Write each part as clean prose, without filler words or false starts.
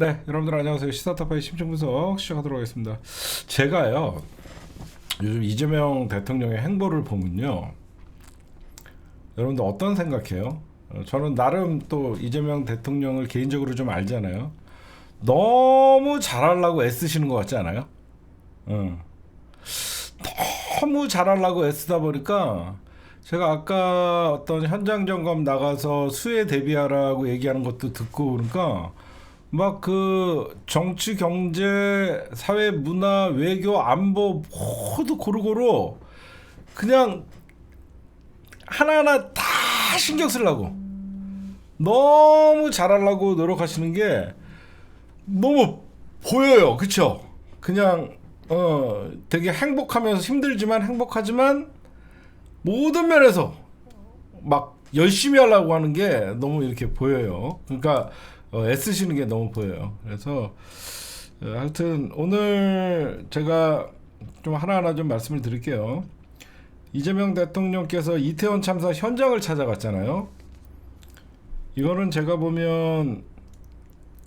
네, 여러분들 안녕하세요. 시사타파의 심층분석 시작하도록 하겠습니다. 제가요, 요즘 이재명 대통령의 행보를 보면요, 여러분들 어떤 생각해요? 저는 나름 또 이재명 대통령을 개인적으로 좀 알잖아요. 너무 잘하려고 애쓰시는 것 같지 않아요? 너무 잘하려고 애쓰다 보니까 제가 아까 어떤 현장 점검 나가서 수해 대비하라고 얘기하는 것도 듣고 그러니까 막 그 정치, 경제, 사회, 문화, 외교, 안보 모두 고루고루 그냥 하나하나 다 신경 쓰려고 너무 잘하려고 노력하시는 게 너무 보여요. 그쵸? 그냥 되게 행복하면서 힘들지만 행복하지만 모든 면에서 막 열심히 하려고 하는 게 너무 이렇게 보여요. 그러니까 애쓰시는 게 너무 보여요. 그래서 하여튼 오늘 제가 좀 하나하나 좀 말씀을 드릴게요. 이재명 대통령께서 이태원 참사 현장을 찾아갔잖아요. 이거는 제가 보면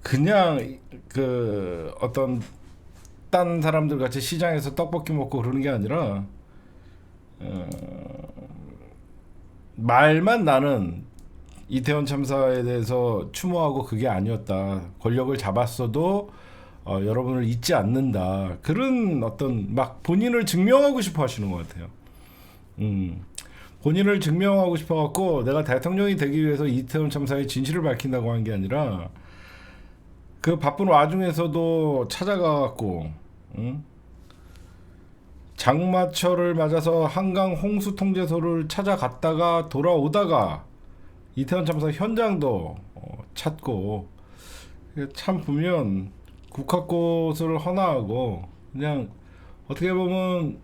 그냥 그 어떤 딴 사람들 같이 시장에서 떡볶이 먹고 그러는 게 아니라 말만 나는 이태원 참사에 대해서 추모하고 그게 아니었다. 권력을 잡았어도 여러분을 잊지 않는다. 그런 어떤 막 본인을 증명하고 싶어 하시는 것 같아요. 본인을 증명하고 싶어 갖고 내가 대통령이 되기 위해서 이태원 참사의 진실을 밝힌다고 한 게 아니라 그 바쁜 와중에서도 찾아가 갖고 장마철을 맞아서 한강 홍수 통제소를 찾아갔다가 돌아오다가 이태원 참사 현장도 찾고 참 보면 국화꽃을 헌화하고 그냥 어떻게 보면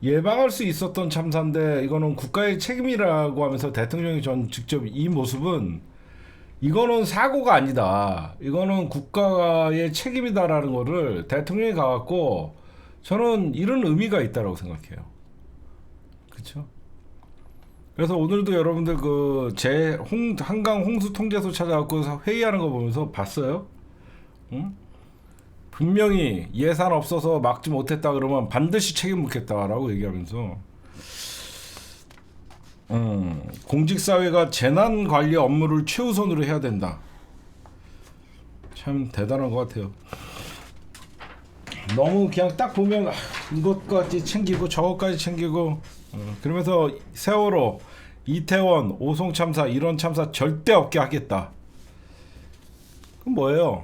예방할 수 있었던 참사인데 이거는 국가의 책임이라고 하면서 대통령이 전 직접 이 모습은 이거는 사고가 아니다. 이거는 국가의 책임이다라는 거를 대통령이 가갖고 저는 이런 의미가 있다라고 생각해요. 그렇죠? 그래서 오늘도 여러분들 그 한강 홍수 통제소 찾아갖고 회의하는 거 보면서 봤어요? 응? 분명히 예산 없어서 막지 못했다 그러면 반드시 책임 묻겠다라고 얘기하면서 공직사회가 재난관리 업무를 최우선으로 해야 된다. 참 대단한 것 같아요. 너무 그냥 딱 보면 이것까지 챙기고 저것까지 챙기고 그러면서 세월호, 이태원, 오송 참사 이런 참사 절대 없게 하겠다. 그럼 뭐예요?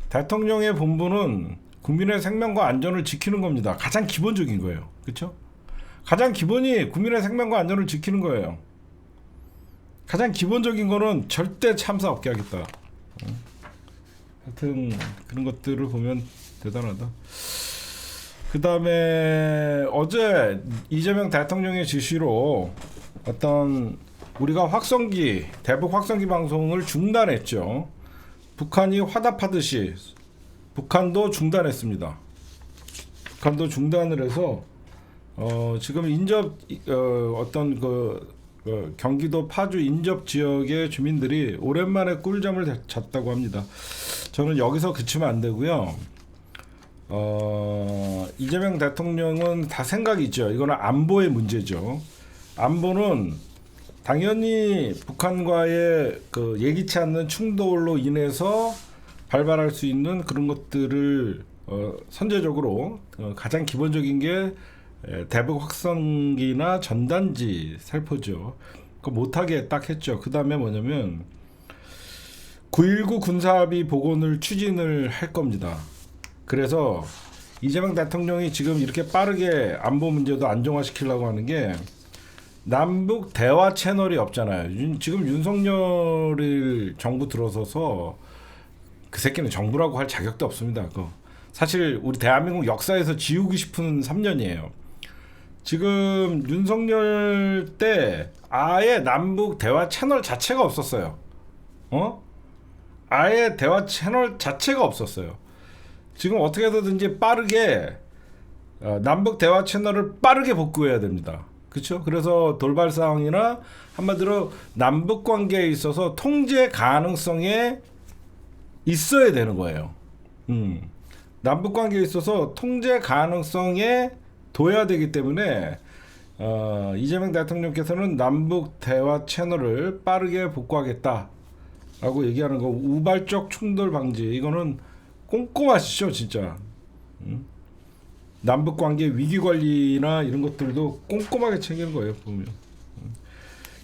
대통령의 본분은 국민의 생명과 안전을 지키는 겁니다. 가장 기본적인 거예요. 그렇죠? 가장 기본이 국민의 생명과 안전을 지키는 거예요. 가장 기본적인 거는 절대 참사 없게 하겠다. 하여튼 그런 것들을 보면 대단하다. 그 다음에 어제 이재명 대통령의 지시로 어떤 우리가 대북 확성기 방송을 중단했죠. 북한이 화답하듯이 북한도 중단했습니다. 북한도 중단을 해서 지금 인접 어떤 경기도 파주 인접 지역의 주민들이 오랜만에 꿀잠을 잤다고 합니다. 저는 여기서 그치면 안 되고요. 이재명 대통령은 다 생각이 있죠. 이거는 안보의 문제죠. 안보는 당연히 북한과의 그 예기치 않는 충돌로 인해서 발발할 수 있는 그런 것들을 선제적으로 가장 기본적인 게 대북 확성기나 전단지 살포죠. 그 못하게 딱 했죠. 그 다음에 뭐냐면 9.19 군사합의 복원을 추진을 할 겁니다. 그래서 이재명 대통령이 지금 이렇게 빠르게 안보 문제도 안정화시키려고 하는 게 남북 대화 채널이 없잖아요. 지금 윤석열 정부 들어서서 그 새끼는 정부라고 할 자격도 없습니다. 사실 우리 대한민국 역사에서 지우고 싶은 3년이에요. 지금 윤석열 때 아예 남북 대화 채널 자체가 없었어요. 아예 대화 채널 자체가 없었어요. 지금 어떻게 해서든지 빠르게 남북 대화 채널을 빠르게 복구해야 됩니다. 그렇죠? 그래서 돌발 상황이나 한마디로 남북 관계에 있어서 통제 가능성의 있어야 되는 거예요. 남북 관계에 있어서 통제 가능성에 둬야 되기 때문에 이재명 대통령께서는 남북 대화 채널을 빠르게 복구하겠다라고 얘기하는 거, 우발적 충돌 방지, 이거는 꼼꼼하시죠 진짜. 남북 관계 위기 관리나 이런 것들도 꼼꼼하게 챙기는 거예요 보면.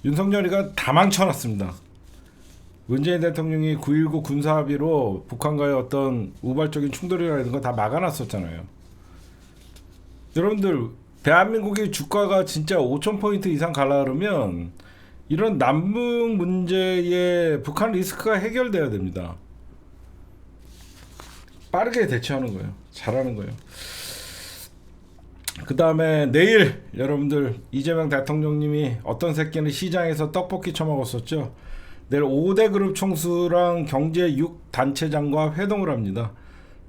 윤석열이가 다 망쳐놨습니다. 문재인 대통령이 9.19 군사합의로 북한과의 어떤 우발적인 충돌이나 이런 거 다 막아놨었잖아요. 여러분들, 대한민국의 주가가 진짜 5,000포인트 이상 가려 그러면 이런 남북 문제에 북한 리스크가 해결돼야 됩니다. 빠르게 대처하는 거예요. 잘하는 거예요. 그 다음에 내일 여러분들, 이재명 대통령님이 어떤 새끼는 시장에서 떡볶이 처먹었었죠. 내일 5대 그룹 총수랑 경제 6단체장과 회동을 합니다.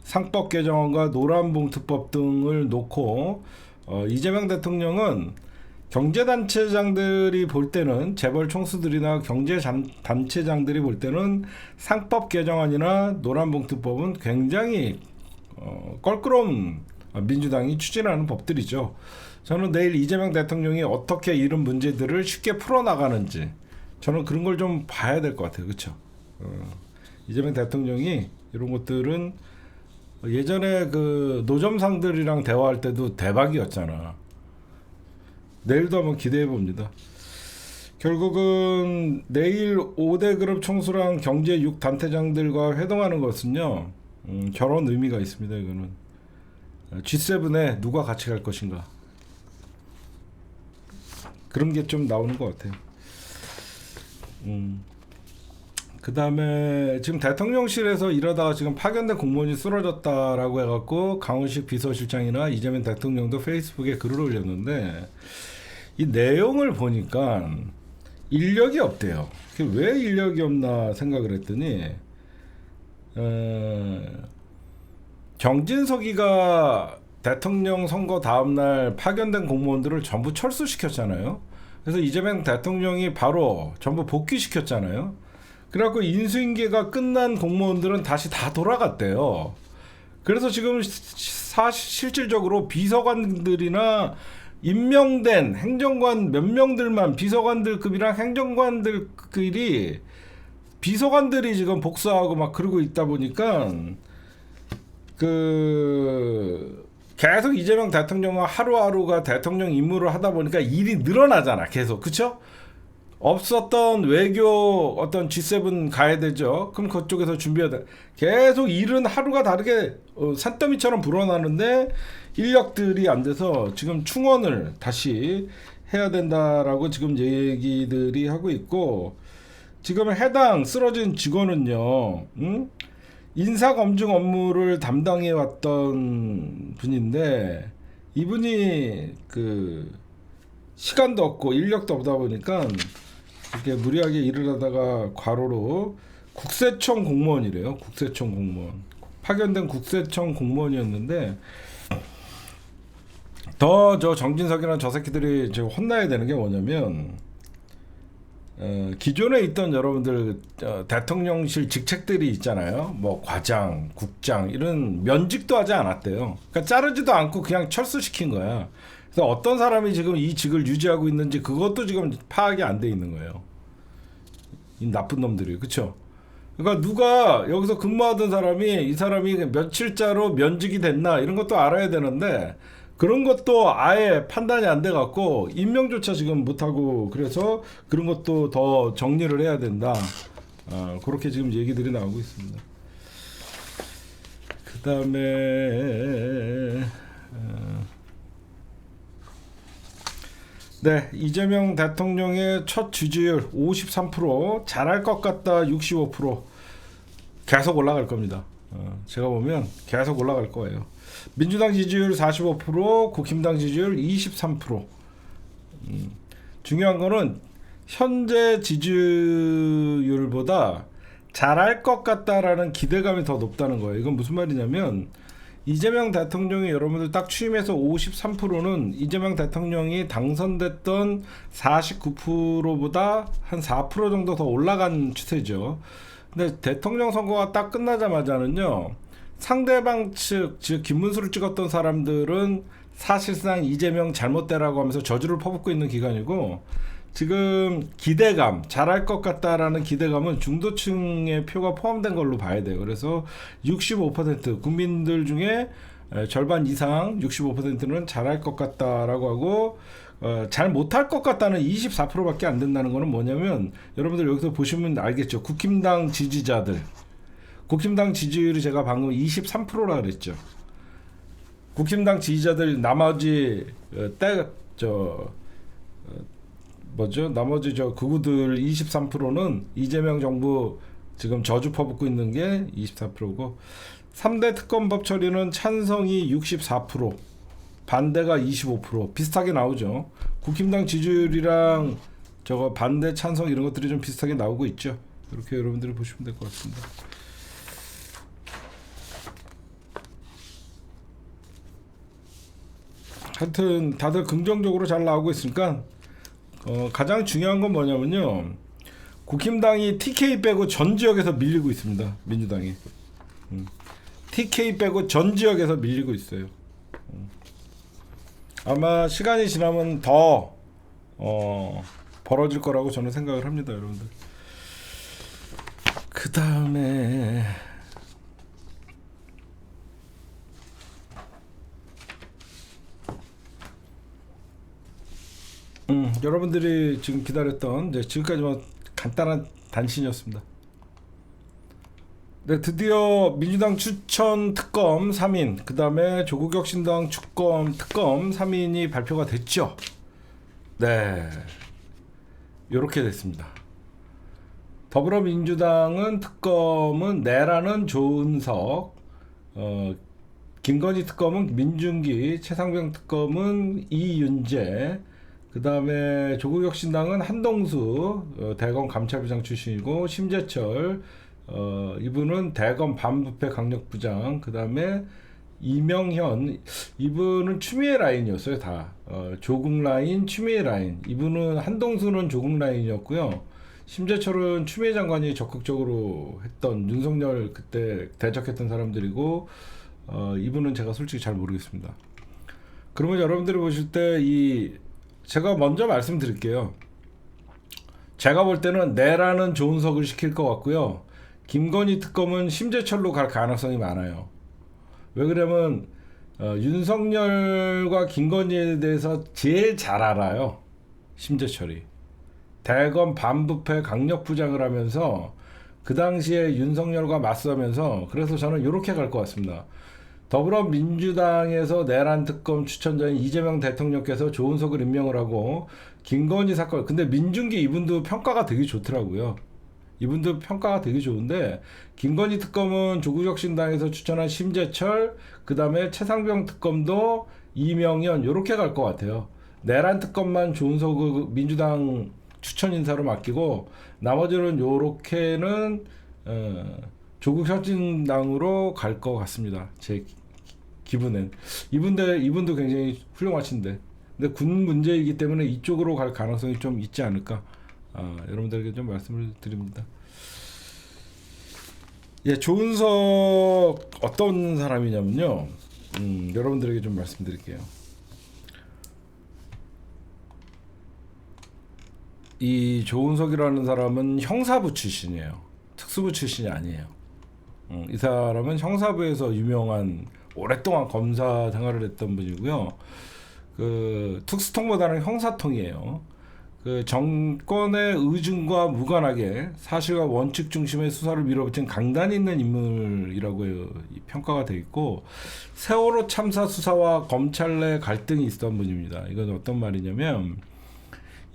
상법 개정안과 노란봉투법 등을 놓고 이재명 대통령은 경제단체장들이 볼 때는, 재벌 총수들이나 경제단체장들이 볼 때는 상법 개정안이나 노란봉투법은 굉장히 껄끄러운 민주당이 추진하는 법들이죠. 저는 내일 이재명 대통령이 어떻게 이런 문제들을 쉽게 풀어나가는지, 저는 그런 걸 좀 봐야 될 것 같아요. 그렇죠? 이재명 대통령이 이런 것들은 예전에 그 노점상들이랑 대화할 때도 대박이었잖아. 내일도 한번 기대해 봅니다. 결국은 내일 5대 그룹 총수랑 경제 6단체장들과 회동하는 것은요, 저런 의미가 있습니다. 이거는 G7에 누가 같이 갈 것인가, 그런 게 좀 나오는 것 같아요. 그 다음에 지금 대통령실에서 이러다가 지금 파견된 공무원이 쓰러졌다라고 해갖고 강훈식 비서실장이나 이재명 대통령도 페이스북에 글을 올렸는데, 이 내용을 보니까 인력이 없대요. 왜 인력이 없나 생각을 했더니 정진석이가 대통령 선거 다음날 파견된 공무원들을 전부 철수시켰잖아요. 그래서 이재명 대통령이 바로 전부 복귀시켰잖아요. 그래갖고 인수인계가 끝난 공무원들은 다시 다 돌아갔대요. 그래서 지금 실질적으로 비서관들이나 임명된 행정관 몇 명들만, 비서관들급이랑 행정관들끼리, 비서관들이 지금 복수하고 막 그러고 있다 보니까 계속 이재명 대통령은 하루하루가 대통령 임무를 하다 보니까 일이 늘어나잖아. 계속. 그쵸? 없었던 외교 어떤 G7 가야 되죠. 그럼 그쪽에서 준비해야 돼. 계속 일은 하루가 다르게 산더미처럼 불어나는데 인력들이 안 돼서 지금 충원을 다시 해야 된다라고 지금 얘기들이 하고 있고, 지금 해당 쓰러진 직원은요, 인사검증 업무를 담당해 왔던 분인데, 이분이 시간도 없고 인력도 없다 보니까 이렇게 무리하게 일을 하다가 과로로 국세청 공무원이래요. 국세청 공무원. 파견된 국세청 공무원이었는데, 더 저 정진석이나 저 새끼들이 지금 혼나야 되는 게 뭐냐면, 기존에 있던 여러분들 대통령실 직책들이 있잖아요. 뭐 과장, 국장 이런 면직도 하지 않았대요. 그러니까 자르지도 않고 그냥 철수시킨 거야. 그래서 어떤 사람이 지금 이 직을 유지하고 있는지 그것도 지금 파악이 안 돼 있는 거예요. 이 나쁜 놈들이. 그렇죠? 그러니까 누가 여기서 근무하던 사람이, 이 사람이 며칠자로 면직이 됐나 이런 것도 알아야 되는데, 그런 것도 아예 판단이 안 돼 갖고 임명조차 지금 못 하고, 그래서 그런 것도 더 정리를 해야 된다. 그렇게 지금 얘기들이 나오고 있습니다. 그다음에 네, 이재명 대통령의 첫 지지율 53%, 잘할 것 같다 65%, 계속 올라갈 겁니다. 제가 보면 계속 올라갈 거예요. 민주당 지지율 45%, 국힘당 지지율 23%. 중요한 거는 현재 지지율보다 잘할 것 같다라는 기대감이 더 높다는 거예요. 이건 무슨 말이냐면, 이재명 대통령이 여러분들 딱 취임해서 53%는 이재명 대통령이 당선됐던 49%보다 한 4% 정도 더 올라간 추세죠. 근데 대통령 선거가 딱 끝나자마자는요, 상대방 측, 즉 김문수를 찍었던 사람들은 사실상 이재명 잘못되라고 하면서 저주를 퍼붓고 있는 기간이고, 지금 기대감, 잘할 것 같다라는 기대감은 중도층의 표가 포함된 걸로 봐야 돼요. 그래서 65% 국민들 중에 절반 이상 65%는 잘할 것 같다라고 하고, 잘 못할 것 같다는 24%밖에 안 된다는 거는 뭐냐면, 여러분들 여기서 보시면 알겠죠. 국힘당 지지자들, 국힘당 지지율이 제가 방금 23%라 그랬죠. 국힘당 지지자들 나머지 나머지 극우들 23%는 이재명 정부 지금 저주 퍼붓고 있는 게 24%고, 3대 특검법 처리는 찬성이 64%, 반대가 25%, 비슷하게 나오죠. 국힘당 지지율이랑 저거 반대 찬성 이런 것들이 좀 비슷하게 나오고 있죠. 이렇게 여러분들이 보시면 될 것 같습니다. 하여튼 다들 긍정적으로 잘 나오고 있으니까, 가장 중요한 건 뭐냐면요, 국힘당이 TK 빼고 전 지역에서 밀리고 있습니다. 민주당이 TK 빼고 전 지역에서 밀리고 있어요. 아마 시간이 지나면 더 벌어질 거라고 저는 생각을 합니다, 여러분들. 그 다음에 여러분들이 지금 기다렸던, 이제 지금까지만 간단한 단신이었습니다. 네, 드디어 민주당 추천 특검 3인, 그 다음에 조국혁신당 특검 3인이 발표가 됐죠. 네, 이렇게 됐습니다. 더불어민주당은 특검은 내라는 조은석, 김건희 특검은 민중기, 최상병 특검은 이윤재, 그 다음에 조국혁신당은 한동수 대검 감찰부장 출신이고, 심재철 이분은 대검 반부패 강력부장, 그 다음에 이명현 이분은 추미애 라인이었어요. 다 조국 라인, 추미애 라인. 이분은 한동수는 조국 라인이었고요. 심재철은 추미애 장관이 적극적으로 했던, 윤석열 그때 대적했던 사람들이고, 이분은 제가 솔직히 잘 모르겠습니다. 그러면 여러분들이 보실 때 제가 먼저 말씀드릴게요. 제가 볼 때는 내라는 조은석을 시킬 것 같고요. 김건희 특검은 심재철로 갈 가능성이 많아요. 왜 그러면 윤석열과 김건희에 대해서 제일 잘 알아요. 심재철이. 대검 반부패 강력부장을 하면서 그 당시에 윤석열과 맞서면서, 그래서 저는 이렇게 갈 것 같습니다. 더불어민주당에서 내란 특검 추천자인 이재명 대통령께서 조은석을 임명을 하고, 김건희 사건, 근데 민중기 이분도 평가가 되게 좋더라고요. 이분도 평가가 되게 좋은데, 김건희 특검은 조국혁신당에서 추천한 심재철, 그 다음에 최상병 특검도 이명현, 요렇게 갈 것 같아요. 내란 특검만 조은석 민주당 추천 인사로 맡기고, 나머지는 요렇게는 조국혁신당으로 갈 것 같습니다. 제 기분엔. 이분도 굉장히 훌륭하신데, 근데 군 문제이기 때문에 이쪽으로 갈 가능성이 좀 있지 않을까, 여러분들에게 좀 말씀을 드립니다. 예, 조은석 어떤 사람이냐면요, 여러분들에게 좀 말씀드릴게요. 이 조은석이라는 사람은 형사부 출신이에요. 특수부 출신이 아니에요. 이 사람은 형사부에서 유명한, 오랫동안 검사 생활을 했던 분이고요. 그 특수통보다는 형사통이에요. 그 정권의 의중과 무관하게 사실과 원칙 중심의 수사를 밀어붙인 강단 있는 인물이라고 평가가 되어 있고, 세월호 참사 수사와 검찰 내 갈등이 있었던 분입니다. 이건 어떤 말이냐면,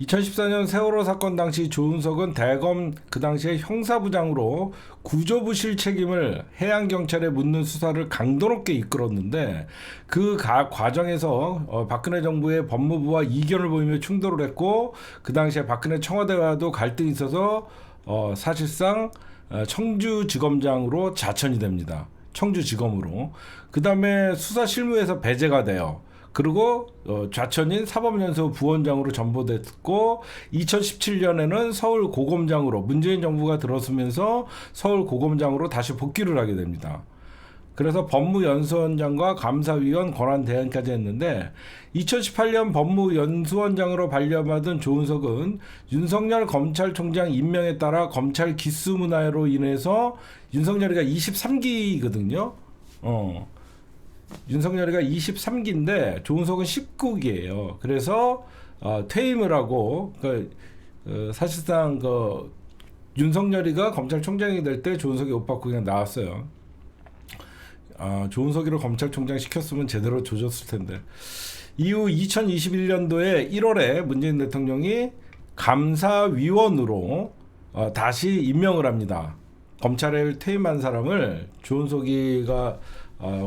2014년 세월호 사건 당시 조은석은 대검 그 당시에 형사부장으로 구조부실 책임을 해양경찰에 묻는 수사를 강도 높게 이끌었는데, 그 과정에서 박근혜 정부의 법무부와 이견을 보이며 충돌을 했고, 그 당시에 박근혜 청와대와도 갈등이 있어서 사실상 청주지검장으로 자천이 됩니다. 청주지검으로. 그 다음에 수사 실무에서 배제가 돼요. 그리고 좌천인 사법연수원 부원장으로 전보됐고 2017년에는 서울 고검장으로 문재인 정부가 들어서면서 서울 고검장으로 다시 복귀를 하게 됩니다. 그래서 법무연수원장과 감사위원 권한대행까지 했는데 2018년 법무연수원장으로 발령받은 조은석은 윤석열 검찰총장 임명에 따라 검찰 기수 문화로 인해서 윤석열이가 23기거든요. 윤석열이가 23기인데 조은석은 19기예요. 그래서 퇴임을 하고 사실상 윤석열이가 검찰총장이 될 때 조은석이 옷 받고 그냥 나왔어요. 조은석이를 검찰총장 시켰으면 제대로 조졌을 텐데. 이후 2021년도에 1월에 문재인 대통령이 감사위원으로 다시 임명을 합니다. 검찰에 퇴임한 사람을 조은석이가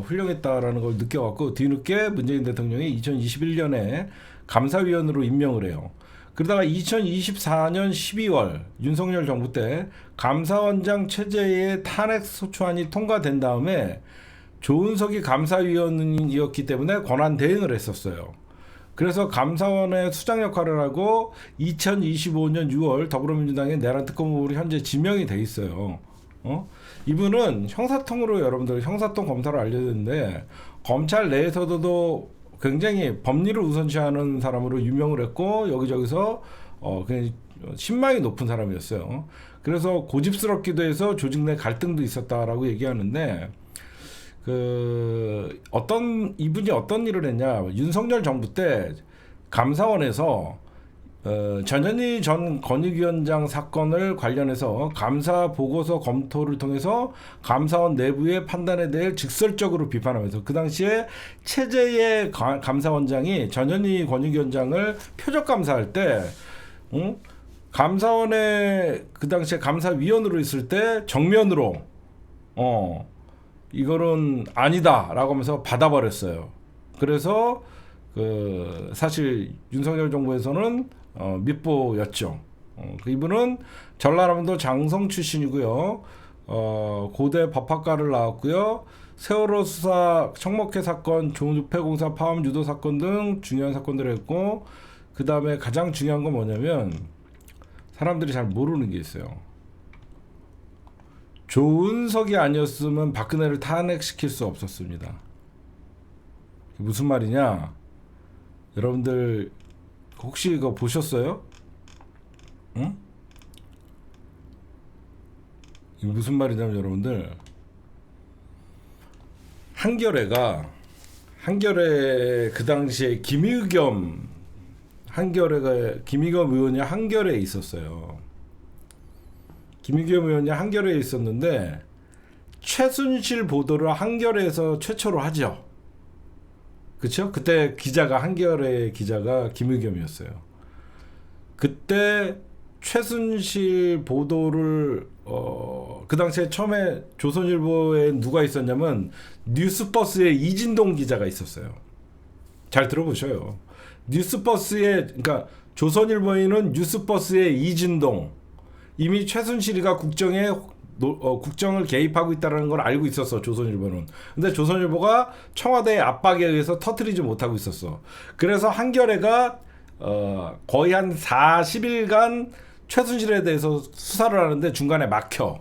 훌륭했다라는 걸 느껴갖고 뒤늦게 문재인 대통령이 2021년에 감사위원으로 임명을 해요. 그러다가 2024년 12월 윤석열 정부 때 감사원장 체제의 탄핵 소추안이 통과된 다음에 조은석이 감사위원이었기 때문에 권한 대행을 했었어요. 그래서 감사원의 수장 역할을 하고 2025년 6월 더불어민주당의 내란 특검으로 현재 지명이 돼 있어요. 이분은 형사통으로 여러분들 형사통 검사로 알려졌는데 검찰 내에서도 굉장히 법리를 우선시하는 사람으로 유명을 했고 여기저기서 그냥 신망이 높은 사람이었어요. 그래서 고집스럽기도 해서 조직 내 갈등도 있었다라고 얘기하는데 이분이 어떤 일을 했냐? 윤석열 정부 때 감사원에서 전현희 전 권익위원장 사건을 관련해서 감사 보고서 검토를 통해서 감사원 내부의 판단에 대해 직설적으로 비판하면서 그 당시에 최재의 감사원장이 전현희 권익위원장을 표적 감사할 때 감사원에 그 당시에 감사위원으로 있을 때 정면으로 이거는 아니다라고 하면서 받아버렸어요. 그래서 사실 윤석열 정부에서는 밑보였죠. 이분은 전라남도 장성 출신이고요. 고대 법학과를 나왔고요. 세월호 수사, 청먹회 사건, 조폐공사 파업 유도 사건 등 중요한 사건들을 했고 그 다음에 가장 중요한 건 뭐냐면 사람들이 잘 모르는 게 있어요. 조은석이 아니었으면 박근혜를 탄핵시킬 수 없었습니다. 무슨 말이냐? 여러분들 혹시 이거 보셨어요? 응? 이거 무슨 말이냐면 여러분들 한겨레 그 당시에 김의겸 의원이 한겨레에 있었어요. 김의겸 의원이 한겨레에 있었는데 최순실 보도를 한겨레에서 최초로 하죠. 그렇죠? 그때 기자가 한겨레 기자가 김의겸이었어요. 그때 최순실 보도를 그 당시에 처음에 조선일보에 누가 있었냐면 뉴스버스에 이진동 기자가 있었어요. 잘 들어보셔요. 뉴스버스에 그러니까 조선일보에는 뉴스버스에 이진동 이미 최순실이가 국정을 개입하고 있다는 걸 알고 있었어 조선일보는. 근데 조선일보가 청와대의 압박에 의해서 터뜨리지 못하고 있었어. 그래서 한겨레가 거의 한 40일간 최순실에 대해서 수사를 하는데 중간에 막혀.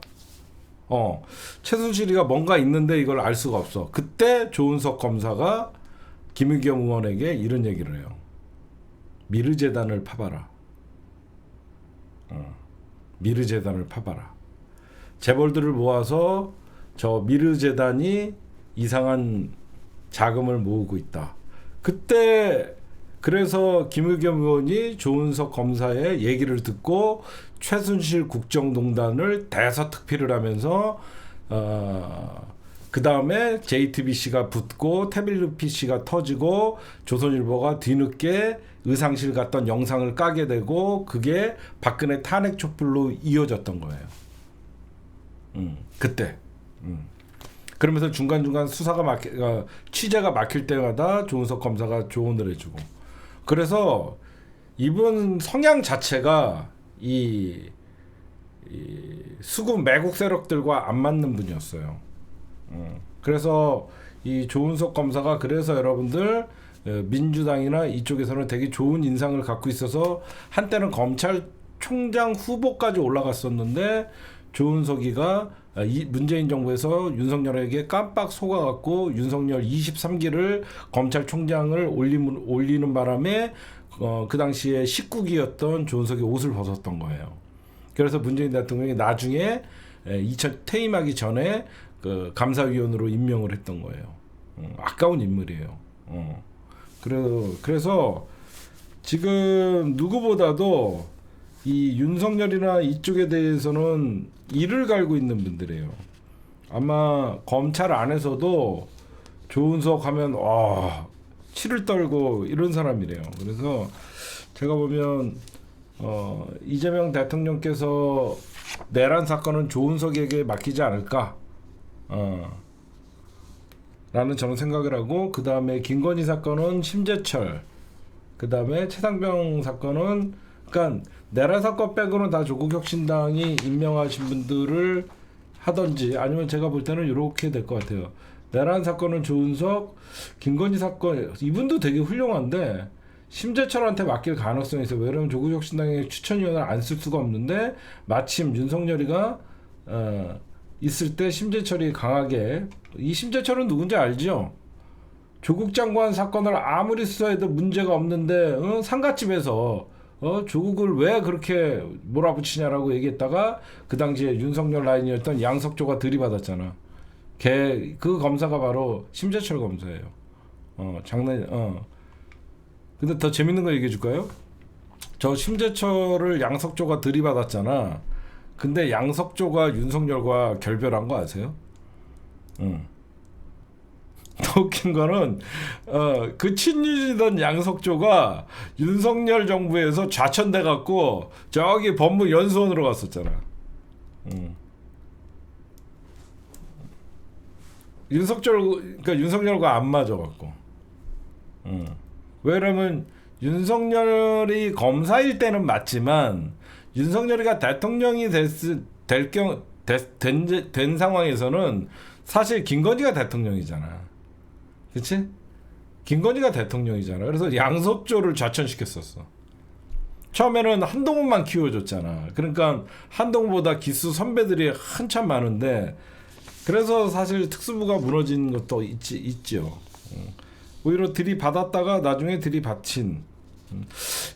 최순실이가 뭔가 있는데 이걸 알 수가 없어. 그때 조은석 검사가 김의겸 의원에게 이런 얘기를 해요. 미르재단을 파봐라. 미르재단을 파봐라. 재벌들을 모아서 저 미르재단이 이상한 자금을 모으고 있다. 그때 그래서 김의겸 의원이 조은석 검사의 얘기를 듣고 최순실 국정농단을 대서특필을 하면서 그 다음에 JTBC가 붙고 태블릿PC가 터지고 조선일보가 뒤늦게 의상실 갔던 영상을 까게 되고 그게 박근혜 탄핵 촛불로 이어졌던 거예요. 그때. 그러면서 중간중간 수사가 취재가 막힐 때마다 조은석 검사가 조언을 해주고. 그래서 이분 성향 자체가 이 수구 매국 세력들과 안 맞는 분이었어요. 그래서 이 조은석 검사가 그래서 여러분들 민주당이나 이쪽에서는 되게 좋은 인상을 갖고 있어서 한때는 검찰총장 후보까지 올라갔었는데 조은석이가 문재인 정부에서 윤석열에게 깜빡 속아갖고 윤석열 23기를 검찰총장을 올리는 바람에 그 당시에 19기였던 조은석이 옷을 벗었던 거예요. 그래서 문재인 대통령이 나중에 퇴임하기 전에 그 감사위원으로 임명을 했던 거예요. 아까운 인물이에요. 그래서 지금 누구보다도 이 윤석열이나 이쪽에 대해서는 이를 갈고 있는 분들이에요. 아마 검찰 안에서도 조은석 하면 치를 떨고 이런 사람이래요. 그래서 제가 보면 이재명 대통령께서 내란 사건은 조은석에게 맡기지 않을까 라는 저는 생각을 하고, 그 다음에 김건희 사건은 심재철, 그 다음에 최상병 사건은, 그러니까 내란 사건 빼고는 다 조국혁신당이 임명하신 분들을 하든지, 아니면 제가 볼 때는 이렇게 될 것 같아요. 내란 사건은 조은석, 김건희 사건 이분도 되게 훌륭한데 심재철한테 맡길 가능성이 있어요. 왜냐면 조국혁신당에 추천위원을 안 쓸 수가 없는데 마침 윤석열이가 있을 때 심재철이 강하게, 이 심재철은 누군지 알죠? 조국 장관 사건을 아무리 수사해도 문제가 없는데 상갓집에서 조국을 왜 그렇게 몰아붙이냐라고 얘기했다가 그 당시에 윤석열 라인이었던 양석조가 들이받았잖아. 그 검사가 바로 심재철 검사예요. 근데 더 재밌는 거 얘기해 줄까요? 저 심재철을 양석조가 들이받았잖아. 근데 양석조가 윤석열과 결별한 거 아세요? 더 웃긴 거는 그 친윤이던 양석조가 윤석열 정부에서 좌천돼 갖고 저기 법무 연수원으로 갔었잖아. 그러니까 윤석열과 안 맞아 갖고. 왜냐면 윤석열이 검사일 때는 맞지만 윤석열이가 대통령이 된 상황에서는 사실 김건희가 대통령이잖아. 그치? 김건희가 대통령이잖아. 그래서 양석조를 좌천시켰었어. 처음에는 한동훈만 키워줬잖아. 그러니까 한동훈보다 기수 선배들이 한참 많은데, 그래서 사실 특수부가 무너진 것도 있죠. 오히려 들이받았다가 나중에 들이받친.